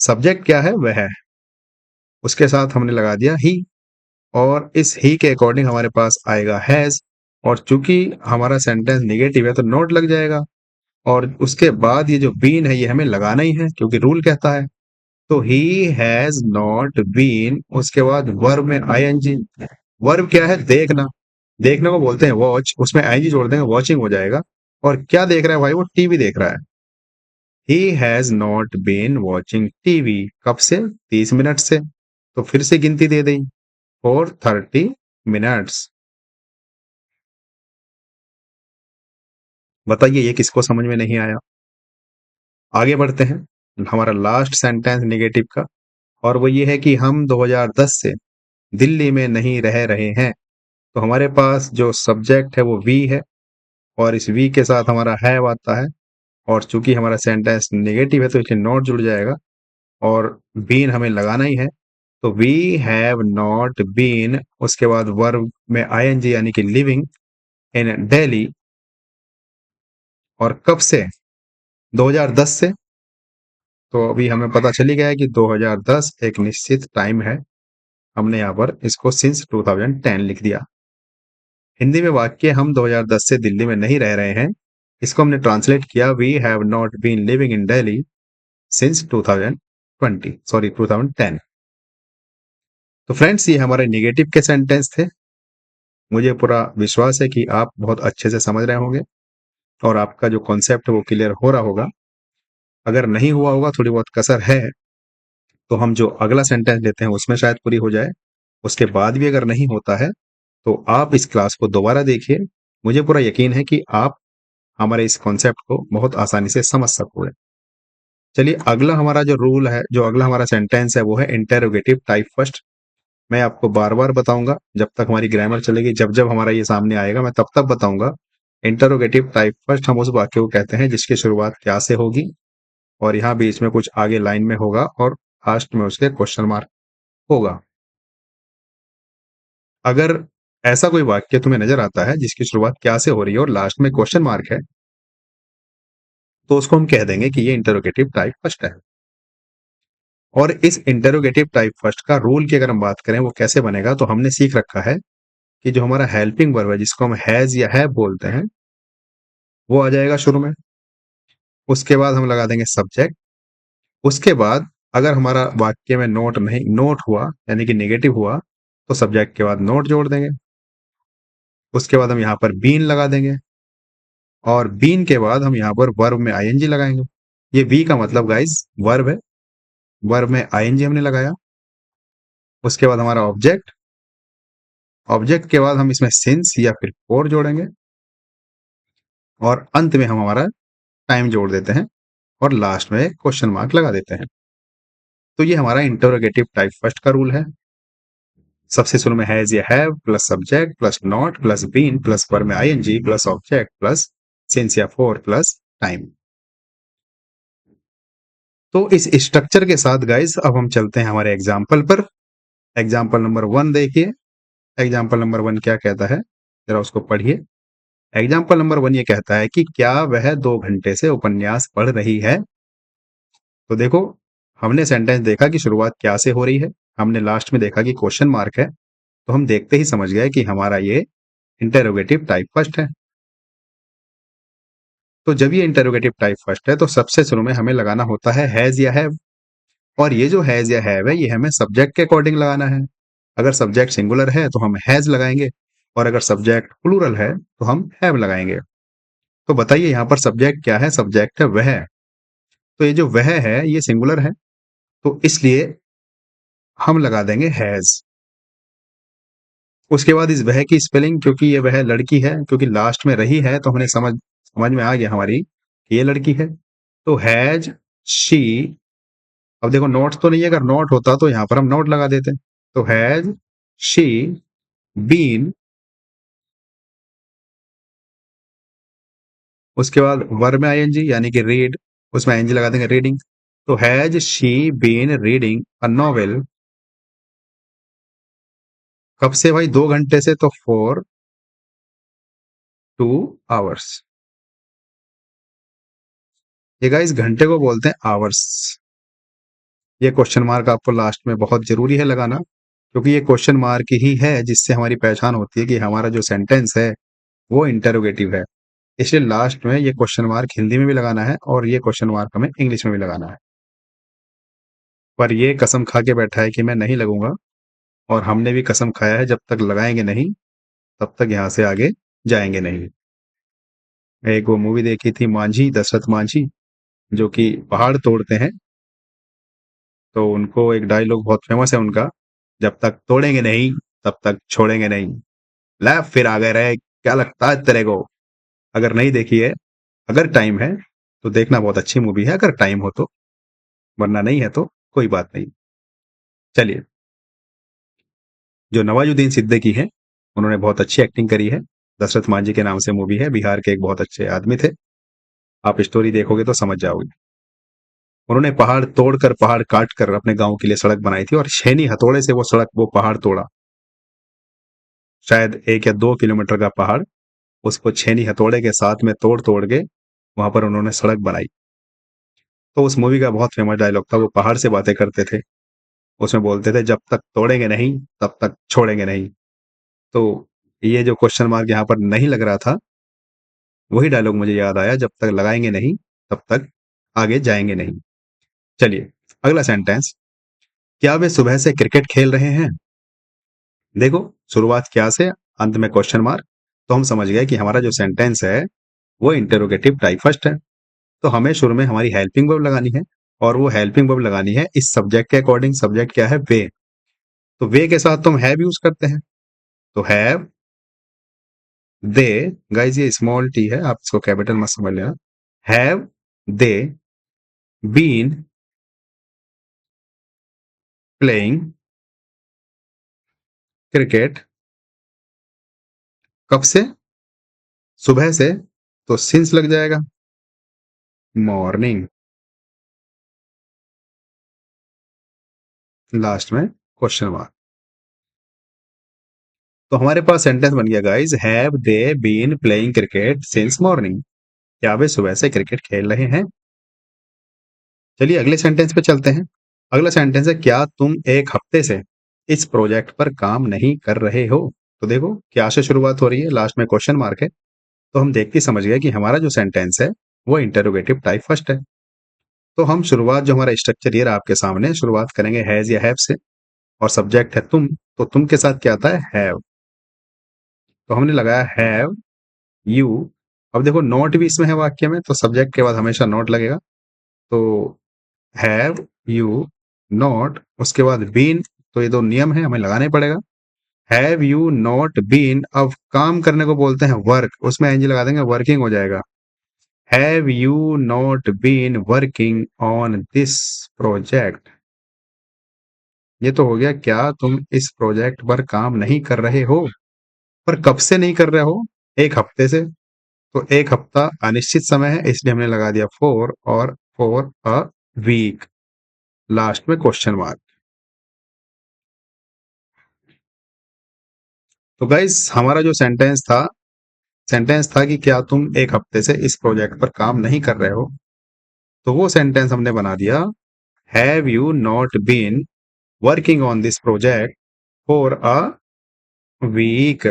सब्जेक्ट क्या है, वह, उसके साथ हमने लगा दिया ही, और इस ही के अकॉर्डिंग हमारे पास आएगा हैज, और चूंकि हमारा सेंटेंस निगेटिव है तो नोट लग जाएगा, और उसके बाद ये जो बीन है ये हमें लगाना ही है क्योंकि रूल कहता है। तो ही हैज नॉट बीन, उसके बाद वर्ब में आईएनजी। वर्ब क्या है, देखना, देखने को बोलते हैं वॉच, उसमें आईएनजी जोड़ देंगे, वॉचिंग हो जाएगा। और क्या देख रहा है भाई, वो टीवी देख रहा है। He has not been watching TV, कब से, 30 मिनट से, तो फिर से गिनती दे दी, फॉर 30 मिनट्स। बताइए ये किसको समझ में नहीं आया। आगे बढ़ते हैं, हमारा लास्ट सेंटेंस नेगेटिव का, और वो ये है कि हम 2010 से दिल्ली में नहीं रह रहे हैं। तो हमारे पास जो सब्जेक्ट है वो वी है, और इस वी के साथ हमारा हैव आता है, और चूंकि हमारा सेंटेंस नेगेटिव है तो इसलिए नॉट जुड़ जाएगा, और बीन हमें लगाना ही है। तो वी हैव नॉट बीन, उसके बाद वर्ब में आईएनजी यानी कि लिविंग इन दिल्ली, और कब से? 2010 से। तो अभी हमें पता चली गया है कि 2010 एक निश्चित टाइम है, हमने यहाँ पर इसको सिंस 2010 लिख दिया। हिंदी में वाक्य हम 2010 से दिल्ली में नहीं रह रहे हैं, इसको हमने ट्रांसलेट किया, we have not been living in Delhi since 2020, sorry 2010। तो फ्रेंड्स, ये हमारे नेगेटिव के सेंटेंस थे। मुझे पूरा विश्वास है कि आप बहुत अच्छे से समझ रहे होंगे और आपका जो कॉन्सेप्ट है वो क्लियर हो रहा होगा। अगर नहीं हुआ होगा, थोड़ी बहुत कसर है, तो हम जो अगला सेंटेंस लेते हैं उसमें शायद पूरी हो जाए। उसके बाद भी अगर नहीं होता है तो आप इस क्लास को दोबारा देखिए, मुझे पूरा यकीन है कि आप हमारे इस कॉन्सेप्ट को बहुत आसानी से समझ सकोगे। चलिए, अगला हमारा जो रूल है, जो अगला हमारा सेंटेंस है वो है इंटेरोगेटिव टाइप फर्स्ट। मैं आपको बार बार बताऊंगा जब तक हमारी ग्रामर चलेगी, जब जब हमारा ये सामने आएगा मैं तब तक बताऊंगा। इंटरोगेटिव टाइप फर्स्ट हम उस वाक्य को कहते हैं जिसकी शुरुआत क्या से होगी, और यहाँ बीच में कुछ आगे लाइन में होगा, और लास्ट में उसके क्वेश्चन मार्क होगा। अगर ऐसा कोई वाक्य तुम्हें नजर आता है जिसकी शुरुआत क्या से हो रही है और लास्ट में क्वेश्चन मार्क है, तो उसको हम कह देंगे कि ये इंटरोगेटिव टाइप फर्स्ट है। और इस इंटरोगेटिव टाइप फर्स्ट का रूल की अगर हम बात करें वो कैसे बनेगा, तो हमने सीख रखा है कि जो हमारा हेल्पिंग वर्ब है जिसको हम हैज या हैव बोलते हैं, वो आ जाएगा शुरू में। उसके बाद हम लगा देंगे सब्जेक्ट। उसके बाद अगर हमारा वाक्य में नोट नहीं, नोट हुआ यानी कि नेगेटिव हुआ, तो सब्जेक्ट के बाद नोट जोड़ देंगे। उसके बाद हम यहाँ पर बीन लगा देंगे, और बीन के बाद हम यहाँ पर वर्ब में आईएनजी लगाएंगे। ये वी का मतलब गाइस वर्ब है, वर्ब में आईएनजी हमने लगाया। उसके बाद हमारा ऑब्जेक्ट, ऑब्जेक्ट के बाद हम इसमें सिंस या फिर फॉर जोड़ेंगे, और अंत में हम हमारा टाइम जोड़ देते हैं, और लास्ट में क्वेश्चन मार्क लगा देते हैं। तो ये हमारा इंटरोगेटिव टाइप फर्स्ट का रूल है। सबसे शुरू में हैज या have plus subject plus not plus been plus verb में ING plus object plus since या फॉर प्लस टाइम। तो इस स्ट्रक्चर के साथ गाइस अब हम चलते हैं हमारे एग्जाम्पल पर। एग्जाम्पल नंबर 1 देखिए। एग्जाम्पल नंबर 1 क्या कहता है, जरा उसको पढ़िए। एग्जाम्पल नंबर 1 ये कहता है कि क्या वह 2 घंटे से उपन्यास पढ़ रही है। तो देखो, हमने सेंटेंस देखा कि शुरुआत क्या से हो रही है, हमने लास्ट में देखा कि क्वेश्चन मार्क है, तो हम देखते ही समझ गए कि हमारा ये इंटेरोगेटिव टाइप फर्स्ट है। तो जब ये इंटेरोगेटिव टाइप फर्स्ट है तो सबसे शुरू में हमें लगाना होता है हैज या हैव, और ये जो हैज या हैव है ये हमें सब्जेक्ट के अकॉर्डिंग लगाना है। अगर सब्जेक्ट सिंगुलर है तो हम हैज लगाएंगे, और अगर सब्जेक्ट प्लूरल है तो हम हैव लगाएंगे। तो बताइए यहाँ पर सब्जेक्ट क्या है? सब्जेक्ट है वह। तो ये जो वह है ये सिंगुलर है, तो इसलिए हम लगा देंगे हैज। उसके बाद इस वह की स्पेलिंग, क्योंकि ये वह लड़की है, क्योंकि लास्ट में रही है तो हमने समझ समझ में आ गया हमारी कि ये लड़की है। तो हैज शी। अब देखो नोट तो नहीं है, अगर नोट होता तो यहां पर हम नोट लगा देते। तो हैज शी बीन। उसके बाद वर्ब में आईएनजी यानी कि रीड, उसमें आईएनजी लगा देंगे रीडिंग। तो has she been reading a novel. कब से भाई? 2 घंटे से, तो फॉर 2 आवर्स। ये गाइस घंटे को बोलते हैं आवर्स। ये क्वेश्चन मार्क आपको लास्ट में बहुत जरूरी है लगाना, क्योंकि ये क्वेश्चन मार्क ही है जिससे हमारी पहचान होती है कि हमारा जो सेंटेंस है वो इंटेरोगेटिव है। इसलिए लास्ट में ये क्वेश्चन मार्क हिंदी में भी लगाना है और ये क्वेश्चन मार्क हमें इंग्लिश में भी लगाना है। पर ये कसम खा के बैठा है कि मैं नहीं लगूंगा, और हमने भी कसम खाया है जब तक लगाएंगे नहीं तब तक यहाँ से आगे जाएंगे नहीं। एक वो मूवी देखी थी मांझी, दशरथ मांझी, जो कि पहाड़ तोड़ते हैं, तो उनको एक डायलॉग बहुत फेमस है उनका, जब तक तोड़ेंगे नहीं तब तक छोड़ेंगे नहीं। लै फिर आ गए रहे, क्या लगता है तेरे को? अगर नहीं देखी है, अगर टाइम है तो देखना, बहुत अच्छी मूवी है अगर टाइम हो तो, वरना नहीं है तो कोई बात नहीं। चलिए, जो नवाजुद्दीन सिद्दीकी हैं उन्होंने बहुत अच्छी एक्टिंग करी है। दशरथ मांझी के नाम से मूवी है, बिहार के एक बहुत अच्छे आदमी थे। आप स्टोरी देखोगे तो समझ जाओगे। उन्होंने पहाड़ तोड़कर, पहाड़ काट कर अपने गांव के लिए सड़क बनाई थी और छेनी हथौड़े से वो सड़क, वो पहाड़ तोड़ा। शायद 1 या 2 किलोमीटर का पहाड़, उसको छेनी हथौड़े के साथ में तोड़ तोड़ के वहां पर उन्होंने सड़क बनाई। तो उस मूवी का बहुत फेमस डायलॉग था, वो पहाड़ से बातें करते थे। उसमें बोलते थे, जब तक तोड़ेंगे नहीं तब तक छोड़ेंगे नहीं। तो ये जो क्वेश्चन मार्क यहाँ पर नहीं लग रहा था, वही डायलॉग मुझे याद आया, जब तक लगाएंगे नहीं तब तक आगे जाएंगे नहीं। चलिए अगला सेंटेंस, क्या वे सुबह से क्रिकेट खेल रहे हैं? देखो शुरुआत क्या से, अंत में क्वेश्चन मार्क, तो हम समझ गए कि हमारा जो सेंटेंस है वो इंटरोगेटिव टाइप फर्स्ट है। तो हमें शुरू में हमारी हेल्पिंग वर्ब लगानी है, और वो हेल्पिंग वर्ब लगानी है इस सब्जेक्ट के अकॉर्डिंग। सब्जेक्ट क्या है? वे। तो वे के साथ तो हम हैव यूज करते हैं, तो हैव दे, गाइस ये स्मॉल टी है, आप इसको कैपिटल मत समझ लेना। Have they been playing cricket, कब से? सुबह से, तो सिंस लग जाएगा, मॉर्निंग, लास्ट में क्वेश्चन मार्क। तो हमारे पास सेंटेंस बन गया guys, have they been playing cricket since morning. क्या वे सुबह से क्रिकेट खेल रहे हैं? चलिए अगले सेंटेंस पे चलते हैं। अगला सेंटेंस है, क्या तुम एक हफ्ते से इस प्रोजेक्ट पर काम नहीं कर रहे हो? तो देखो क्या से शुरुआत हो रही है, लास्ट में क्वेश्चन मार्क है। तो हम देख के समझ गए कि हमारा जो सेंटेंस है वो इंटरोगेटिव टाइप फर्स्ट है। तो हम शुरुआत, जो हमारा स्ट्रक्चर ये रहा आपके सामने, शुरुआत करेंगे हैज या हैव से, और सब्जेक्ट है तुम, तो तुम के साथ क्या आता है? हैव। तो हमने लगाया हैव यू। अब देखो नॉट भी इसमें है वाक्य में, तो सब्जेक्ट के बाद हमेशा नॉट लगेगा। तो हैव यू नॉट, उसके बाद बीन, तो ये दो नियम है हमें लगाना ही पड़ेगा। हैव यू नॉट बीन, अब काम करने को बोलते हैं वर्क, उसमें एनजी लगा देंगे, वर्किंग हो जाएगा। Have you not been working on this project, ये तो हो गया, क्या तुम इस प्रोजेक्ट पर काम नहीं कर रहे हो? पर कब से नहीं कर रहे हो? एक हफ्ते से। तो एक हफ्ता अनिश्चित समय है, इसलिए हमने लगा दिया फोर, और फॉर अ वीक, लास्ट में क्वेश्चन मार्क। तो गाइस हमारा जो सेंटेंस था कि क्या तुम एक हफ्ते से इस प्रोजेक्ट पर काम नहीं कर रहे हो, तो वो सेंटेंस हमने बना दिया, have you not been working on this project for a week,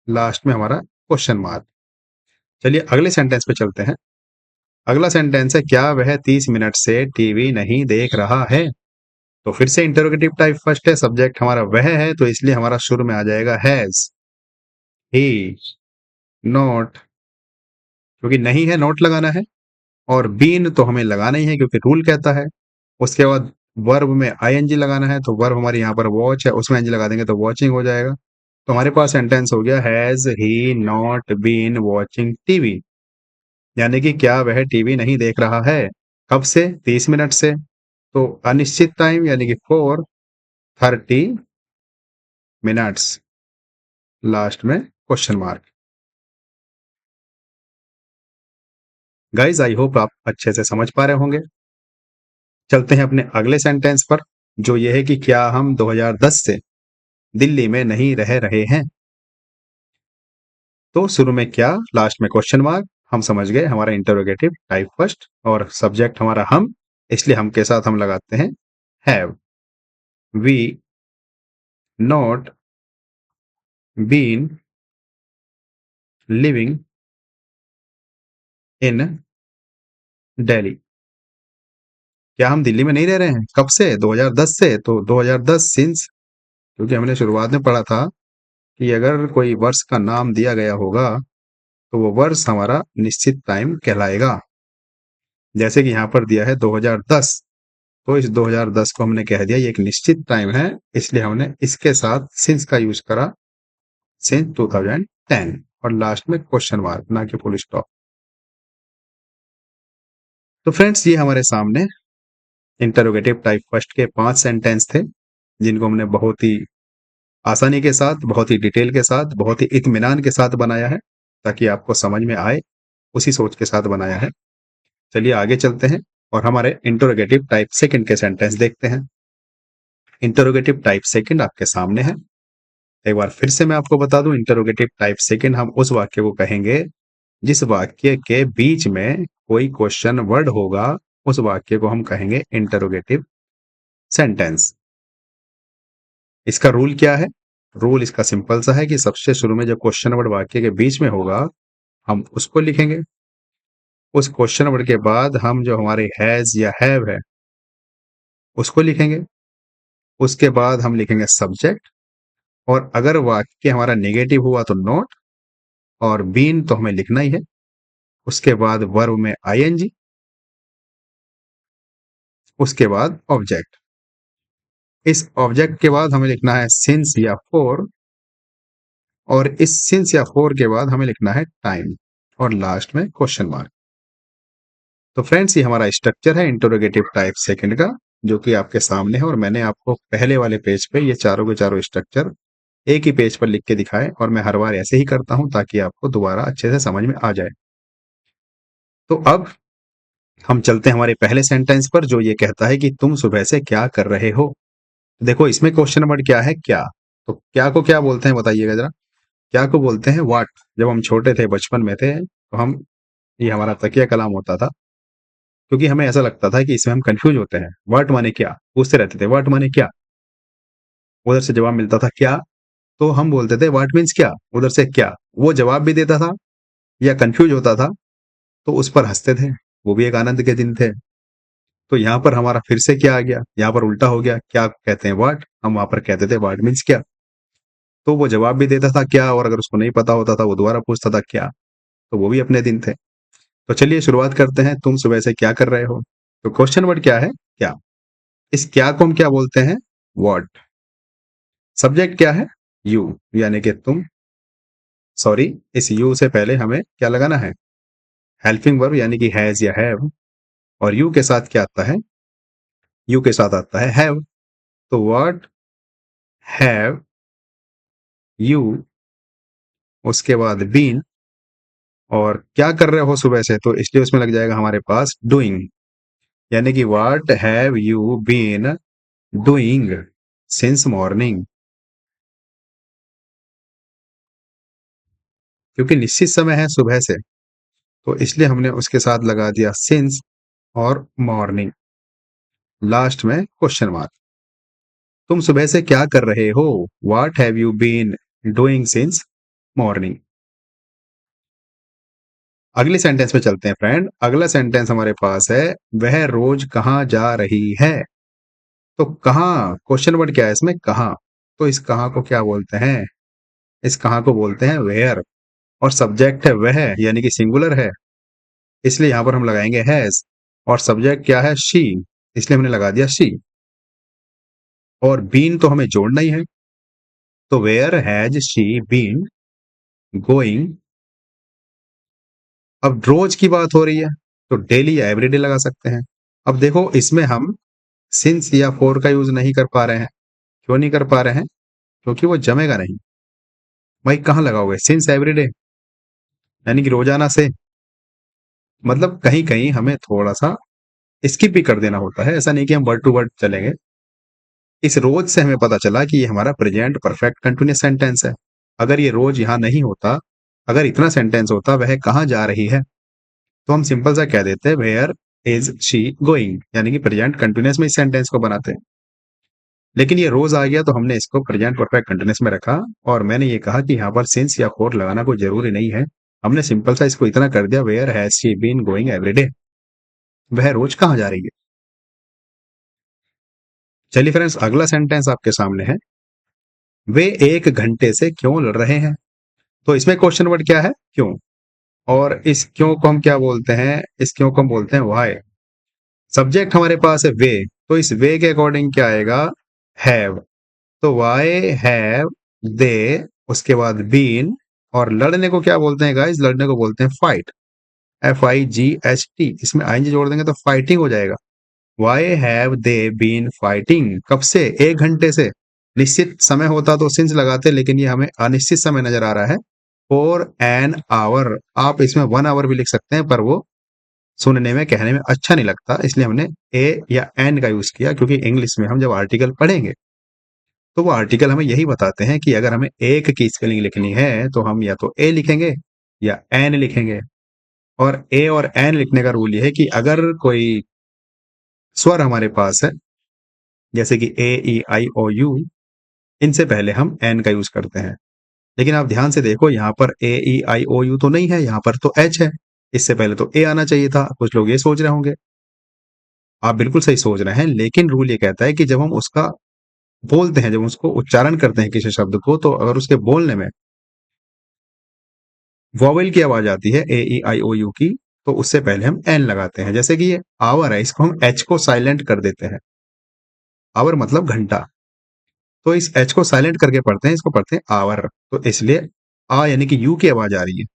last में हमारा क्वेश्चन मार्क। चलिए अगले सेंटेंस पे चलते हैं। अगला सेंटेंस है, क्या वह 30 मिनट से टीवी नहीं देख रहा है? तो फिर से इंटरोगेटिव टाइप फर्स्ट है, सब्जेक्ट हमारा वह है, तो इसलिए हमारा शुरू में आ जाएगा हैज, ही नॉट, क्योंकि नहीं है नॉट लगाना है, और बीन तो हमें लगाना ही है क्योंकि रूल कहता है। उसके बाद वर्ब में आईएनजी लगाना है, तो वर्ब हमारे यहाँ पर वॉच है, उसमें एनजी लगा देंगे तो वॉचिंग हो जाएगा। तो हमारे पास सेंटेंस हो गया, has he not been watching TV, यानी कि क्या वह टीवी नहीं देख रहा है? कब से? 30 मिनट से। तो अनिश्चित टाइम यानी कि फॉर 30 मिनट्स, लास्ट में question mark. Guys I hope आप अच्छे से समझ पा रहे होंगे। चलते हैं अपने अगले सेंटेंस पर, जो ये है कि क्या हम 2010 से दिल्ली में नहीं रह रहे हैं? तो शुरू में क्या, लास्ट में क्वेश्चन मार्क, हम समझ गए हमारा इंटरोगेटिव टाइप फर्स्ट, और सब्जेक्ट हमारा हम, इसलिए हम के साथ हम लगाते हैं have we not been living in Delhi. क्या हम दिल्ली में नहीं रह रहे हैं? कब से? 2010 से। तो 2010 सिंस, क्योंकि हमने शुरुआत में पढ़ा था कि अगर कोई वर्ष का नाम दिया गया होगा तो वो वर्ष हमारा निश्चित टाइम कहलाएगा। जैसे कि यहाँ पर दिया है 2010, तो इस 2010 को हमने कह दिया ये एक निश्चित टाइम है, इसलिए हमने इसके साथ सिंस का यूज करा, सिंस 2010, और लास्ट में क्वेश्चन मार्क, ना कि फुल स्टॉप। तो फ्रेंड्स ये हमारे सामने इंटरोगेटिव टाइप फर्स्ट के 5 सेंटेंस थे, जिनको हमने बहुत ही आसानी के साथ, बहुत ही डिटेल के साथ, बहुत ही इत्मीनान के साथ बनाया है, ताकि आपको समझ में आए, उसी सोच के साथ बनाया है। चलिए आगे चलते हैं और हमारे इंटरोगेटिव टाइप सेकंड के सेंटेंस देखते हैं। इंटरोगेटिव टाइप सेकंड आपके सामने है। एक बार फिर से मैं आपको बता दूं, इंटरोगेटिव टाइप सेकंड हम उस वाक्य को कहेंगे जिस वाक्य के बीच में कोई क्वेश्चन वर्ड होगा, उस वाक्य को हम कहेंगे इंटरोगेटिव सेंटेंस। इसका रूल क्या है? रूल इसका सिंपल सा है कि सबसे शुरू में जो क्वेश्चन वर्ड वाक्य के बीच में होगा, हम उसको लिखेंगे। उस क्वेश्चन वर्ड के बाद हम जो हमारे हैज या हैव है, उसको लिखेंगे। उसके बाद हम लिखेंगे सब्जेक्ट, और अगर वाक्य हमारा नेगेटिव हुआ तो नॉट, और बीन तो हमें लिखना ही है। उसके बाद वर्ब में आईएनजी, उसके बाद ऑब्जेक्ट। इस ऑब्जेक्ट के बाद हमें लिखना है सिंस या फॉर, और इस सिंस या फॉर के बाद हमें लिखना है टाइम, और लास्ट में क्वेश्चन मार्क। तो फ्रेंड्स, ये हमारा स्ट्रक्चर है इंटरोगेटिव टाइप सेकंड का, जो कि आपके सामने है, और मैंने आपको पहले वाले पेज पे ये चारों के चारों स्ट्रक्चर एक ही पेज पर लिख के दिखाए, और मैं हर बार ऐसे ही करता हूं ताकि आपको दोबारा अच्छे से समझ में आ जाए। तो अब हम चलते हैं हमारे पहले सेंटेंस पर, जो ये कहता है कि तुम सुबह से क्या कर रहे हो। देखो, इसमें क्वेश्चन वर्ड क्या है? क्या। तो क्या को क्या बोलते हैं बताइएगा जरा। क्या को बोलते हैं व्हाट। जब हम छोटे थे, बचपन में थे, तो हम, ये हमारा तकिया कलाम होता था, क्योंकि हमें ऐसा लगता था कि इसमें हम कंफ्यूज होते हैं। व्हाट माने क्या, पूछते रहते थे व्हाट माने क्या। उधर से जवाब मिलता था क्या, तो हम बोलते थे व्हाट मीन्स क्या, उधर से क्या। वो जवाब भी देता था या कंफ्यूज होता था, तो उस पर हंसते थे। वो भी एक आनंद के दिन थे। तो यहाँ पर हमारा फिर से क्या आ गया, यहाँ पर उल्टा हो गया। क्या कहते हैं व्हाट, हम वहां पर कहते थे व्हाट मीन्स क्या। तो वो जवाब भी देता था क्या, और अगर उसको नहीं पता होता था वो दोबारा पूछता था क्या। तो वो भी अपने दिन थे। तो चलिए शुरुआत करते हैं, तुम सुबह से क्या कर रहे हो। तो क्वेश्चन वर्ड क्या है? क्या। इस क्या को हम क्या बोलते हैं? व्हाट। सब्जेक्ट क्या है? यू, यानी कि तुम। सॉरी, इस यू से पहले हमें क्या लगाना है? हेल्पिंग वर्ब, यानी कि हैज या हैव। और यू के साथ क्या आता है? यू के साथ आता है हैव। तो व्हाट हैव यू, उसके बाद बीन, और क्या कर रहे हो सुबह से, तो इसलिए उसमें लग जाएगा हमारे पास डूइंग, यानी कि what have you been doing since morning. क्योंकि निश्चित समय है सुबह से, तो इसलिए हमने उसके साथ लगा दिया सिंस और मॉर्निंग, लास्ट में क्वेश्चन मार्क। तुम सुबह से क्या कर रहे हो? What have you been doing since morning. अगले सेंटेंस में चलते हैं फ्रेंड। अगला सेंटेंस हमारे पास है, वह रोज कहाँ जा रही है। तो कहाँ, क्वेश्चन वर्ड क्या है इसमें? कहाँ। तो इस कहाँ को क्या बोलते हैं? इस कहाँ को बोलते हैं वेयर, और सब्जेक्ट है वह, यानी कि सिंगुलर है, इसलिए यहां पर हम लगाएंगे हैज। और सब्जेक्ट क्या है? शी, इसलिए हमने लगा दिया शी। और बीन तो हमें जोड़ना ही है, तो where has she been going. अब रोज की बात हो रही है, तो डेली या एवरीडे लगा सकते हैं। अब देखो, इसमें हम सिंस या फोर का यूज नहीं कर पा रहे हैं। क्यों नहीं कर पा रहे हैं? क्योंकि वो जमेगा नहीं। भाई कहाँ लगाओगे सिंस एवरीडे, यानी कि रोजाना से। मतलब कहीं कहीं हमें थोड़ा सा स्किप भी कर देना होता है, ऐसा नहीं कि हम वर्ड टू वर्ड चलेंगे। इस रोज से हमें पता चला कि ये हमारा प्रेजेंट परफेक्ट कंटिन्यूअस सेंटेंस है। अगर ये रोज यहां नहीं होता, अगर इतना सेंटेंस होता वह कहाँ जा रही है, तो हम सिंपल सा कह देते वेयर इज शी गोइंग, यानी कि प्रेजेंट कंटिन्यूअस में इस सेंटेंस को बनाते हैं। लेकिन ये रोज आ गया, तो हमने इसको प्रेजेंट परफेक्ट कंटिन्यूअस में रखा, और मैंने ये कहा कि यहाँ पर सिंस या फोर लगाना कोई जरूरी नहीं है। हमने सिंपल सा इसको इतना कर दिया, where has she been going everyday, वह रोज कहाँ जा रही है। चलिए फ्रेंड्स, अगला सेंटेंस आपके सामने है, वे 1 घंटे से क्यों लड़ रहे हैं। तो इसमें क्वेश्चन वर्ड क्या है? क्यों। और इस क्यों को हम क्या बोलते हैं? इस क्यों को हम बोलते हैं व्हाई। सब्जेक्ट हमारे पास है वे, तो इस वे के अकॉर्डिंग क्या आएगा? हैव। तो वाई हैव दे, उसके बाद बीन। और लड़ने को क्या बोलते हैं गाइस? लड़ने को बोलते हैं फाइट, FIGHT। इसमें आईएनजी जोड़ देंगे तो फाइटिंग हो जाएगा। Why have they been fighting, कब से? 1 घंटे से। निश्चित समय होता तो सिंस लगाते, लेकिन ये हमें अनिश्चित समय नजर आ रहा है। फॉर एन आवर, आप इसमें 1 आवर भी लिख सकते हैं, पर वो सुनने में कहने में अच्छा नहीं लगता, इसलिए हमने ए या एन का यूज किया, क्योंकि इंग्लिश में हम जब आर्टिकल पढ़ेंगे तो वो आर्टिकल हमें यही बताते हैं कि अगर हमें एक की स्पेलिंग लिखनी है तो हम या तो ए लिखेंगे या एन लिखेंगे। और ए और एन लिखने का रूल ये है कि अगर कोई स्वर हमारे पास है, जैसे कि ए ई आई ओ यू, इनसे पहले हम एन का यूज करते हैं। लेकिन आप ध्यान से देखो, यहाँ पर ए ई आई ओ यू तो नहीं है, यहाँ पर तो एच है। इससे पहले तो ए आना चाहिए था। कुछ लोग ये सोच रहे होंगे, आप बिल्कुल सही सोच रहे हैं, लेकिन रूल ये कहता है कि जब हम उसका बोलते हैं, जब हम उसको उच्चारण करते हैं किसी शब्द को, तो अगर उसके बोलने में वॉवेल की आवाज आती है ए ई आई ओ यू की, तो उससे पहले हम एन लगाते हैं। जैसे कि ये आवर है, इसको हम एच को साइलेंट कर देते हैं। आवर मतलब घंटा, तो इस एच को साइलेंट करके पढ़ते हैं, इसको पढ़ते हैं आवर। तो इसलिए आ यानी कि यू की आवाज आ रही है,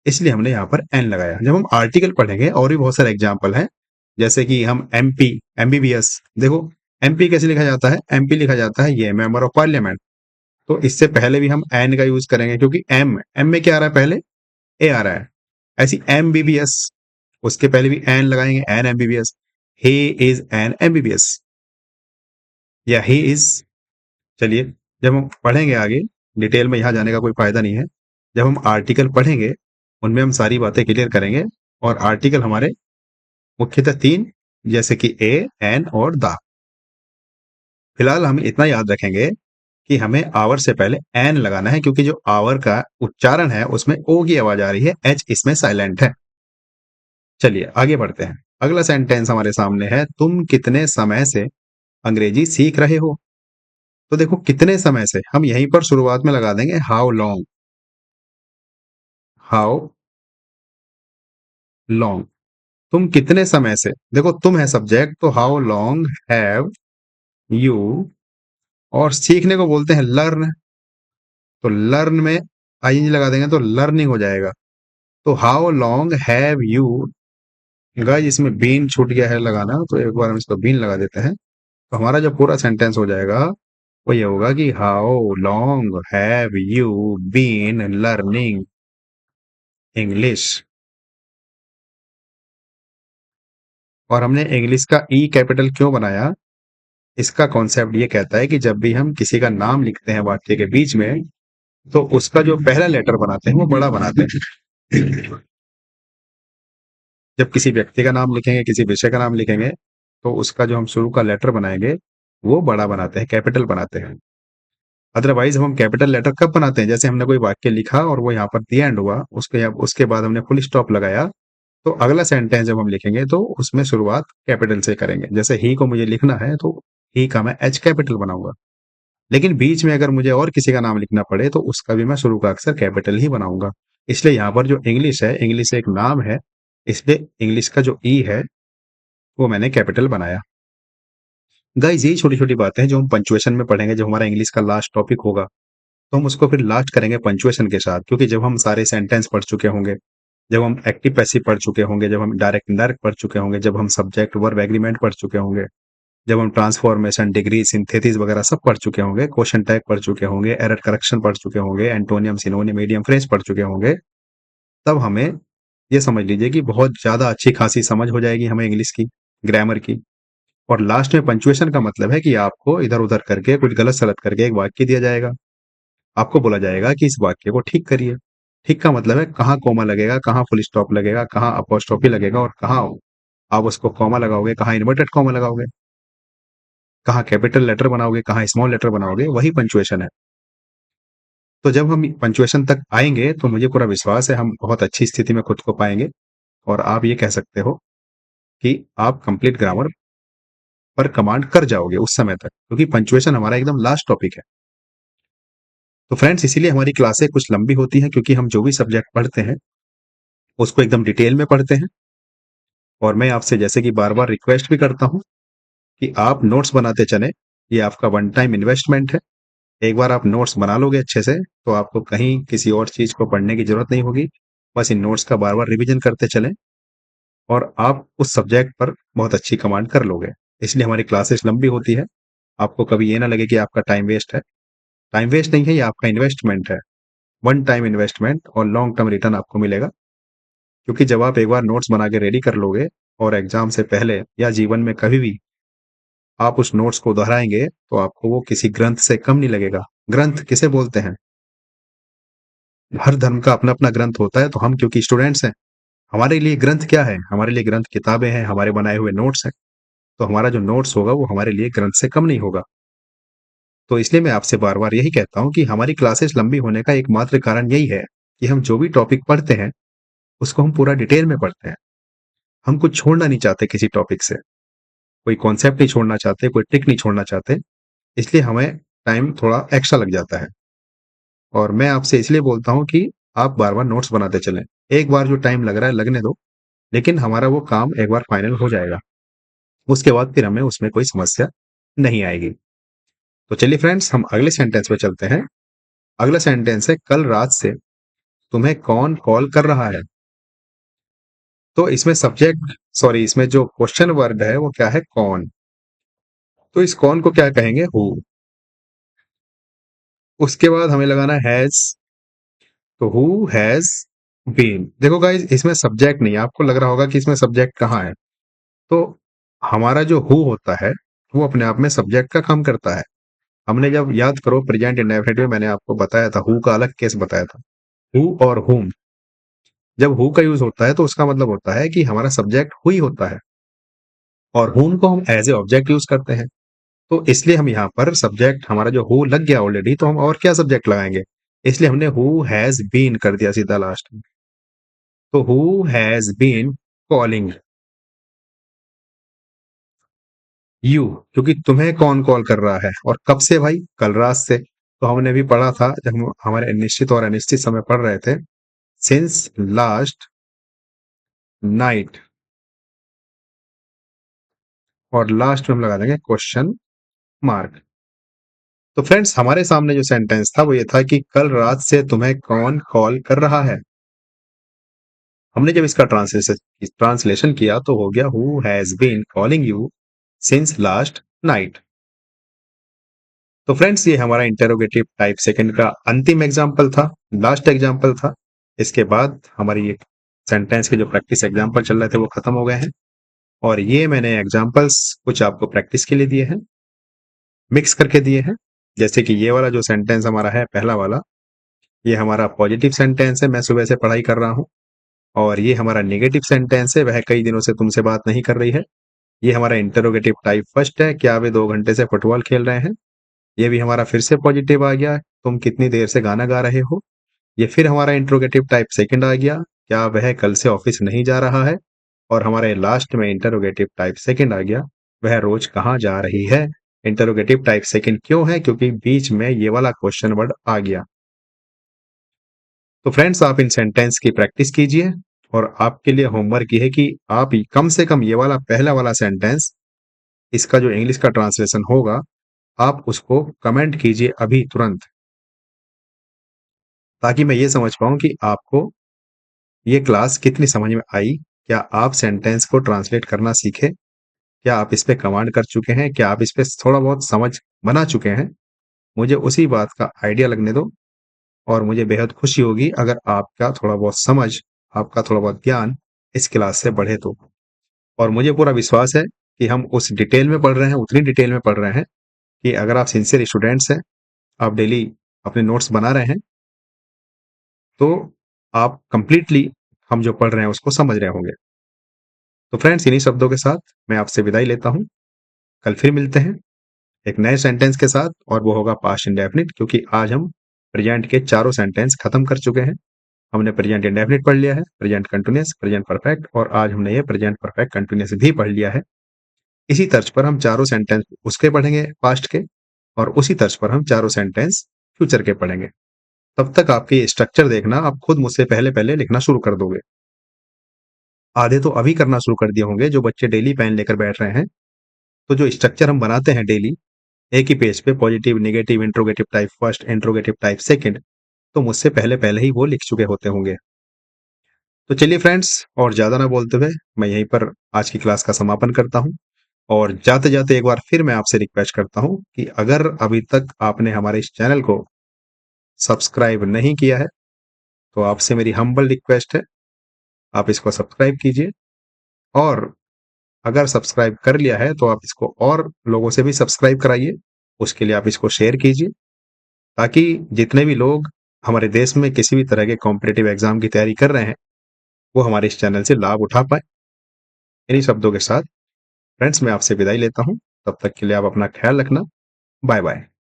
इसलिए हमने यहाँ पर एन लगाया। जब हम आर्टिकल पढ़ेंगे, और भी बहुत सारे एग्जाम्पल हैं, जैसे कि हम एमपी, एमबीबीएस, देखो एमपी कैसे लिखा जाता है, एमपी लिखा जाता है ये मेंबर ऑफ पार्लियामेंट। तो इससे पहले भी हम एन का यूज करेंगे, क्योंकि एम एम में क्या आ रहा है, पहले ए आ रहा है। ऐसी एमबीबीएस, उसके पहले भी एन लगाएंगे, N MBBS. He is an MBBS, या ही इज। चलिए, जब हम पढ़ेंगे आगे, डिटेल में यहाँ जाने का कोई फायदा नहीं है। जब हम आर्टिकल पढ़ेंगे, उनमें हम सारी बातें क्लियर करेंगे। और आर्टिकल हमारे मुख्यतः 3, जैसे कि ए, एन और द। फिलहाल हम इतना याद रखेंगे कि हमें आवर से पहले एन लगाना है, क्योंकि जो आवर का उच्चारण है उसमें ओ की आवाज आ रही है, एच इसमें साइलेंट है। चलिए आगे बढ़ते हैं। अगला सेंटेंस हमारे सामने है, तुम कितने समय से अंग्रेजी सीख रहे हो। तो देखो, कितने समय से, हम यहीं पर शुरुआत में लगा देंगे हाउ लॉन्ग। हाउ लॉन्ग, तुम कितने समय से, देखो तुम है सब्जेक्ट, तो हाउ लॉन्ग हैव यू, और सीखने को बोलते हैं लर्न, तो लर्न में आईएनजी लगा देंगे तो लर्निंग हो जाएगा। तो how long have you, guys इसमें बीन छूट गया है लगाना, तो एक बार हम इसको बीन लगा देते हैं, तो हमारा जो पूरा सेंटेंस हो जाएगा वो ये होगा कि how long have you been learning English. और हमने इंग्लिश का ई कैपिटल क्यों बनाया, इसका कॉन्सेप्ट ये कहता है कि जब भी हम किसी का नाम लिखते हैं वाक्य के बीच में, तो उसका जो पहला लेटर बनाते हैं वो बड़ा बनाते हैं। जब किसी व्यक्ति का नाम लिखेंगे, किसी विषय का नाम लिखेंगे, तो उसका जो हम शुरू का लेटर बनाएंगे वो बड़ा बनाते हैं, कैपिटल बनाते हैं। अदरवाइज हम कैपिटल लेटर कब बनाते हैं, जैसे हमने कोई वाक्य लिखा और वो यहाँ पर दी एंड हुआ, उसके बाद हमने फुल स्टॉप लगाया, तो अगला सेंटेंस जब हम लिखेंगे तो उसमें शुरुआत कैपिटल से करेंगे। जैसे ही को मुझे लिखना है तो ही का मैं एच कैपिटल बनाऊंगा, लेकिन बीच में अगर मुझे और किसी का नाम लिखना पड़े तो उसका भी मैं शुरू का अक्षर कैपिटल ही बनाऊंगा। इसलिए यहाँ पर जो इंग्लिश है, इंग्लिश एक नाम है, इसलिए इंग्लिश का जो ई है वो मैंने कैपिटल बनाया। गाइस यही छोटी छोटी बातें हैं जो हम पंचुएशन में पढ़ेंगे, जब हमारा इंग्लिश का लास्ट टॉपिक होगा, तो हम उसको फिर लास्ट करेंगे पंचुएशन के साथ। क्योंकि जब हम सारे सेंटेंस पढ़ चुके होंगे, जब हम एक्टिव पैसिव पढ़ चुके होंगे, जब हम डायरेक्ट इनडायरेक्ट पढ़ चुके होंगे, जब हम सब्जेक्ट वर्ब एग्रीमेंट पढ़ चुके होंगे, जब हम ट्रांसफॉर्मेशन, डिग्री, सिंथेसिस वगैरह सब पढ़ चुके होंगे, क्वेश्चन टैग पढ़ चुके होंगे, एरर करेक्शन पढ़ चुके होंगे, एंटोनियम, सिनोनिम, इडियम, फ्रेज पढ़ चुके होंगे, तब हमें ये समझ लीजिए कि बहुत ज्यादा अच्छी खासी समझ हो जाएगी हमें इंग्लिश की, ग्रामर की। और लास्ट में पंचुएशन का मतलब है कि आपको इधर उधर करके, कुछ गलत सलत करके एक वाक्य दिया जाएगा, आपको बोला जाएगा कि इस वाक्य को ठीक करिए। ठीक का मतलब है कहाँ कोमा लगेगा, कहाँ फुल स्टॉप लगेगा, कहाँ अपोस्ट्रोफी लगेगा, और कहाँ आप उसको कॉमा लगाओगे, कहाँ इन्वर्टेड कॉमा लगाओगे, कहाँ कैपिटल लेटर बनाओगे, कहाँ स्मॉल लेटर बनाओगे, वही पंचुएशन है। तो जब हम पंचुएशन तक आएंगे तो मुझे पूरा विश्वास है हम बहुत अच्छी स्थिति में खुद को पाएंगे, और आप ये कह सकते हो कि आप कंप्लीट ग्रामर पर कमांड कर जाओगे उस समय तक, क्योंकि पंचुएशन हमारा एकदम लास्ट टॉपिक है। तो फ्रेंड्स, इसीलिए हमारी क्लासें कुछ लंबी होती हैं, क्योंकि हम जो भी सब्जेक्ट पढ़ते हैं उसको एकदम डिटेल में पढ़ते हैं। और मैं आपसे जैसे कि बार बार रिक्वेस्ट भी करता हूँ कि आप नोट्स बनाते चलें, ये आपका वन टाइम इन्वेस्टमेंट है। एक बार आप नोट्स बना लोगे अच्छे से, तो आपको कहीं किसी और चीज को पढ़ने की जरूरत नहीं होगी। बस इन नोट्स का बार बार रिवीजन करते चलें और आप उस सब्जेक्ट पर बहुत अच्छी कमांड कर लोगे। इसलिए हमारी क्लासेस लंबी होती है। आपको कभी ये ना लगे कि आपका टाइम वेस्ट है। टाइम वेस्ट नहीं है, ये आपका इन्वेस्टमेंट है। वन टाइम इन्वेस्टमेंट और लॉन्ग टर्म रिटर्न आपको मिलेगा। क्योंकि जब आप एक बार नोट्स बना के रेडी कर लोगे और एग्जाम से पहले या जीवन में कभी भी आप उस नोट्स को दोहराएंगे तो आपको वो किसी ग्रंथ से कम नहीं लगेगा। ग्रंथ किसे बोलते हैं? हर धर्म का अपना अपना ग्रंथ होता है, तो हम क्योंकि स्टूडेंट्स हैं, हमारे लिए ग्रंथ क्या है? हमारे लिए ग्रंथ किताबें हैं, हमारे बनाए हुए नोट्स हैं। तो हमारा जो नोट्स होगा वो हमारे लिए ग्रंथ से कम नहीं होगा। तो इसलिए मैं आपसे बार बार यही कहता हूँ कि हमारी क्लासेस लंबी होने का एकमात्र कारण यही है कि हम जो भी टॉपिक पढ़ते हैं उसको हम पूरा डिटेल में पढ़ते हैं। हम कुछ छोड़ना नहीं चाहते किसी टॉपिक से, कोई कॉन्सेप्ट नहीं छोड़ना चाहते, कोई ट्रिक नहीं छोड़ना चाहते। इसलिए हमें टाइम थोड़ा एक्स्ट्रा लग जाता है। और मैं आपसे इसलिए बोलता हूँ कि आप बार बार नोट्स बनाते चलें। एक बार जो टाइम लग रहा है लगने दो, लेकिन हमारा वो काम एक बार फाइनल हो जाएगा। उसके बाद फिर हमें उसमें कोई समस्या नहीं आएगी। तो चलिए फ्रेंड्स, हम अगले सेंटेंस पे चलते हैं। अगला सेंटेंस है, कल रात से तुम्हें कौन कॉल कर रहा है? तो इसमें इसमें जो क्वेश्चन वर्ड है वो क्या है? कौन। तो इस कौन को क्या कहेंगे? हु। उसके बाद हमें लगाना हैज। तो हु हैज बीन। देखो गाइस, इसमें सब्जेक्ट नहीं है। आपको लग रहा होगा कि इसमें सब्जेक्ट कहाँ है। तो हमारा जो हु होता है वो अपने आप में सब्जेक्ट का काम करता है। हमने जब याद करो प्रेजेंट इंडेफिनिट में मैंने आपको बताया था, हु का अलग केस बताया था। हु और हुम, जब हु का यूज होता है तो उसका मतलब होता है कि हमारा सब्जेक्ट हु ही होता है, और हुम को हम एज ए ऑब्जेक्ट यूज करते हैं। तो इसलिए हम यहाँ पर सब्जेक्ट हमारा जो हु लग गया ऑलरेडी, तो हम और क्या सब्जेक्ट लगाएंगे? इसलिए हमने हु हैज बीन कर दिया सीधा लास्ट में। तो who has been calling you, क्योंकि तुम्हें कौन कॉल कर रहा है और कब से भाई? कल रात से। तो हमने भी पढ़ा था जब हम हमारे निश्चित और अनिश्चित समय पढ़ रहे थे, सिंस लास्ट नाइट, और लास्ट में हम लगा देंगे क्वेश्चन मार्क। तो फ्रेंड्स, हमारे सामने जो सेंटेंस था वो ये था कि कल रात से तुम्हें कौन कॉल कर रहा है। हमने जब इसका ट्रांसलेशन किया तो हो गया, who has been calling you since last night. तो फ्रेंड्स, ये हमारा इंटेरोगेटिव टाइप सेकंड का अंतिम एग्जाम्पल था, लास्ट एग्जाम्पल था। इसके बाद हमारी ये सेंटेंस के जो प्रैक्टिस एग्जाम्पल चल रहे थे वो खत्म हो गए हैं, और ये मैंने एग्जाम्पल्स कुछ आपको प्रैक्टिस के लिए दिए हैं, मिक्स करके दिए हैं। जैसे कि ये वाला जो सेंटेंस हमारा है पहला वाला, ये हमारा पॉजिटिव सेंटेंस है, मैं सुबह से पढ़ाई कर रहा हूँ। और ये हमारा नेगेटिव सेंटेंस है, वह कई दिनों से तुमसे बात नहीं कर रही है। ये हमारा इंटरोगेटिव टाइप फर्स्ट है, क्या वे 2 घंटे से फुटबॉल खेल रहे हैं। ये भी हमारा फिर से पॉजिटिव आ गया, तुम कितनी देर से गाना गा रहे हो। ये फिर हमारा इंट्रोगेटिव टाइप सेकंड आ गया, क्या वह कल से ऑफिस नहीं जा रहा है। और हमारे लास्ट में इंटरोगेटिव टाइप सेकंड आ गया, वह रोज कहाँ जा रही है। इंटरोगेटिव टाइप सेकंड क्यों है? क्योंकि बीच में ये वाला क्वेश्चन वर्ड आ गया। तो फ्रेंड्स, आप इन सेंटेंस की प्रैक्टिस कीजिए, और आपके लिए होमवर्क ये है कि आप कम से कम ये वाला पहला वाला सेंटेंस, इसका जो इंग्लिश का ट्रांसलेशन होगा, आप उसको कमेंट कीजिए अभी तुरंत, ताकि मैं ये समझ पाऊं कि आपको ये क्लास कितनी समझ में आई। क्या आप सेंटेंस को ट्रांसलेट करना सीखे? क्या आप इस पे कमांड कर चुके हैं? क्या आप इस पे थोड़ा बहुत समझ बना चुके हैं? मुझे उसी बात का आइडिया लगने दो, और मुझे बेहद खुशी होगी अगर आपका थोड़ा बहुत समझ, आपका थोड़ा बहुत ज्ञान इस क्लास से बढ़े तो। और मुझे पूरा विश्वास है कि हम उस डिटेल में पढ़ रहे हैं, उतनी डिटेल में पढ़ रहे हैं कि अगर आप सिंसियर स्टूडेंट्स हैं, आप डेली अपने नोट्स बना रहे हैं, तो आप कंप्लीटली हम जो पढ़ रहे हैं उसको समझ रहे होंगे। तो फ्रेंड्स, इन्हीं शब्दों के साथ मैं आपसे विदाई लेता हूं। कल फिर मिलते हैं एक नए सेंटेंस के साथ, और वो होगा पास्ट इंडेफिनिट, क्योंकि आज हम प्रेजेंट के चारों सेंटेंस खत्म कर चुके हैं। हमने प्रेजेंट इंडेफिनिट पढ़ लिया है, प्रेजेंट कंटिन्यूअस, प्रेजेंट परफेक्ट, और आज हमने ये प्रेजेंट परफेक्ट कंटिन्यूअस भी पढ़ लिया है। इसी तर्ज पर हम चारों सेंटेंस उसके पढ़ेंगे पास्ट के, और उसी तर्ज पर हम चारों सेंटेंस फ्यूचर के पढ़ेंगे। तब तक आपकी स्ट्रक्चर देखना, आप खुद मुझसे पहले पहले लिखना शुरू कर दोगे। आधे तो अभी करना शुरू कर दिए होंगे जो बच्चे डेली पेन लेकर बैठ रहे हैं। तो जो स्ट्रक्चर हम बनाते हैं डेली एक ही पेज पे, positive, negative, interrogative type first, interrogative type second, तो मुझसे पहले पहले ही वो लिख चुके होते होंगे। तो चलिए फ्रेंड्स, और ज्यादा ना बोलते हुए मैं यहीं पर आज की क्लास का समापन करता हूं। और जाते-जाते एक बार फिर मैं आपसे रिक्वेस्ट करता हूँ कि अगर अभी तक आपने हमारे इस चैनल को सब्सक्राइब नहीं किया है, तो आपसे मेरी हम्बल रिक्वेस्ट है, आप इसको सब्सक्राइब कीजिए और अगर सब्सक्राइब कर लिया है, तो आप इसको और लोगों से भी सब्सक्राइब कराइए। उसके लिए आप इसको शेयर कीजिए, ताकि जितने भी लोग हमारे देश में किसी भी तरह के कॉम्पिटिटिव एग्ज़ाम की तैयारी कर रहे हैं, वो हमारे इस चैनल से लाभ उठा पाएँ। इन्हीं शब्दों के साथ फ्रेंड्स मैं आपसे विदाई लेता हूँ। तब तक के लिए आप अपना ख़्याल रखना। बाय-बाय।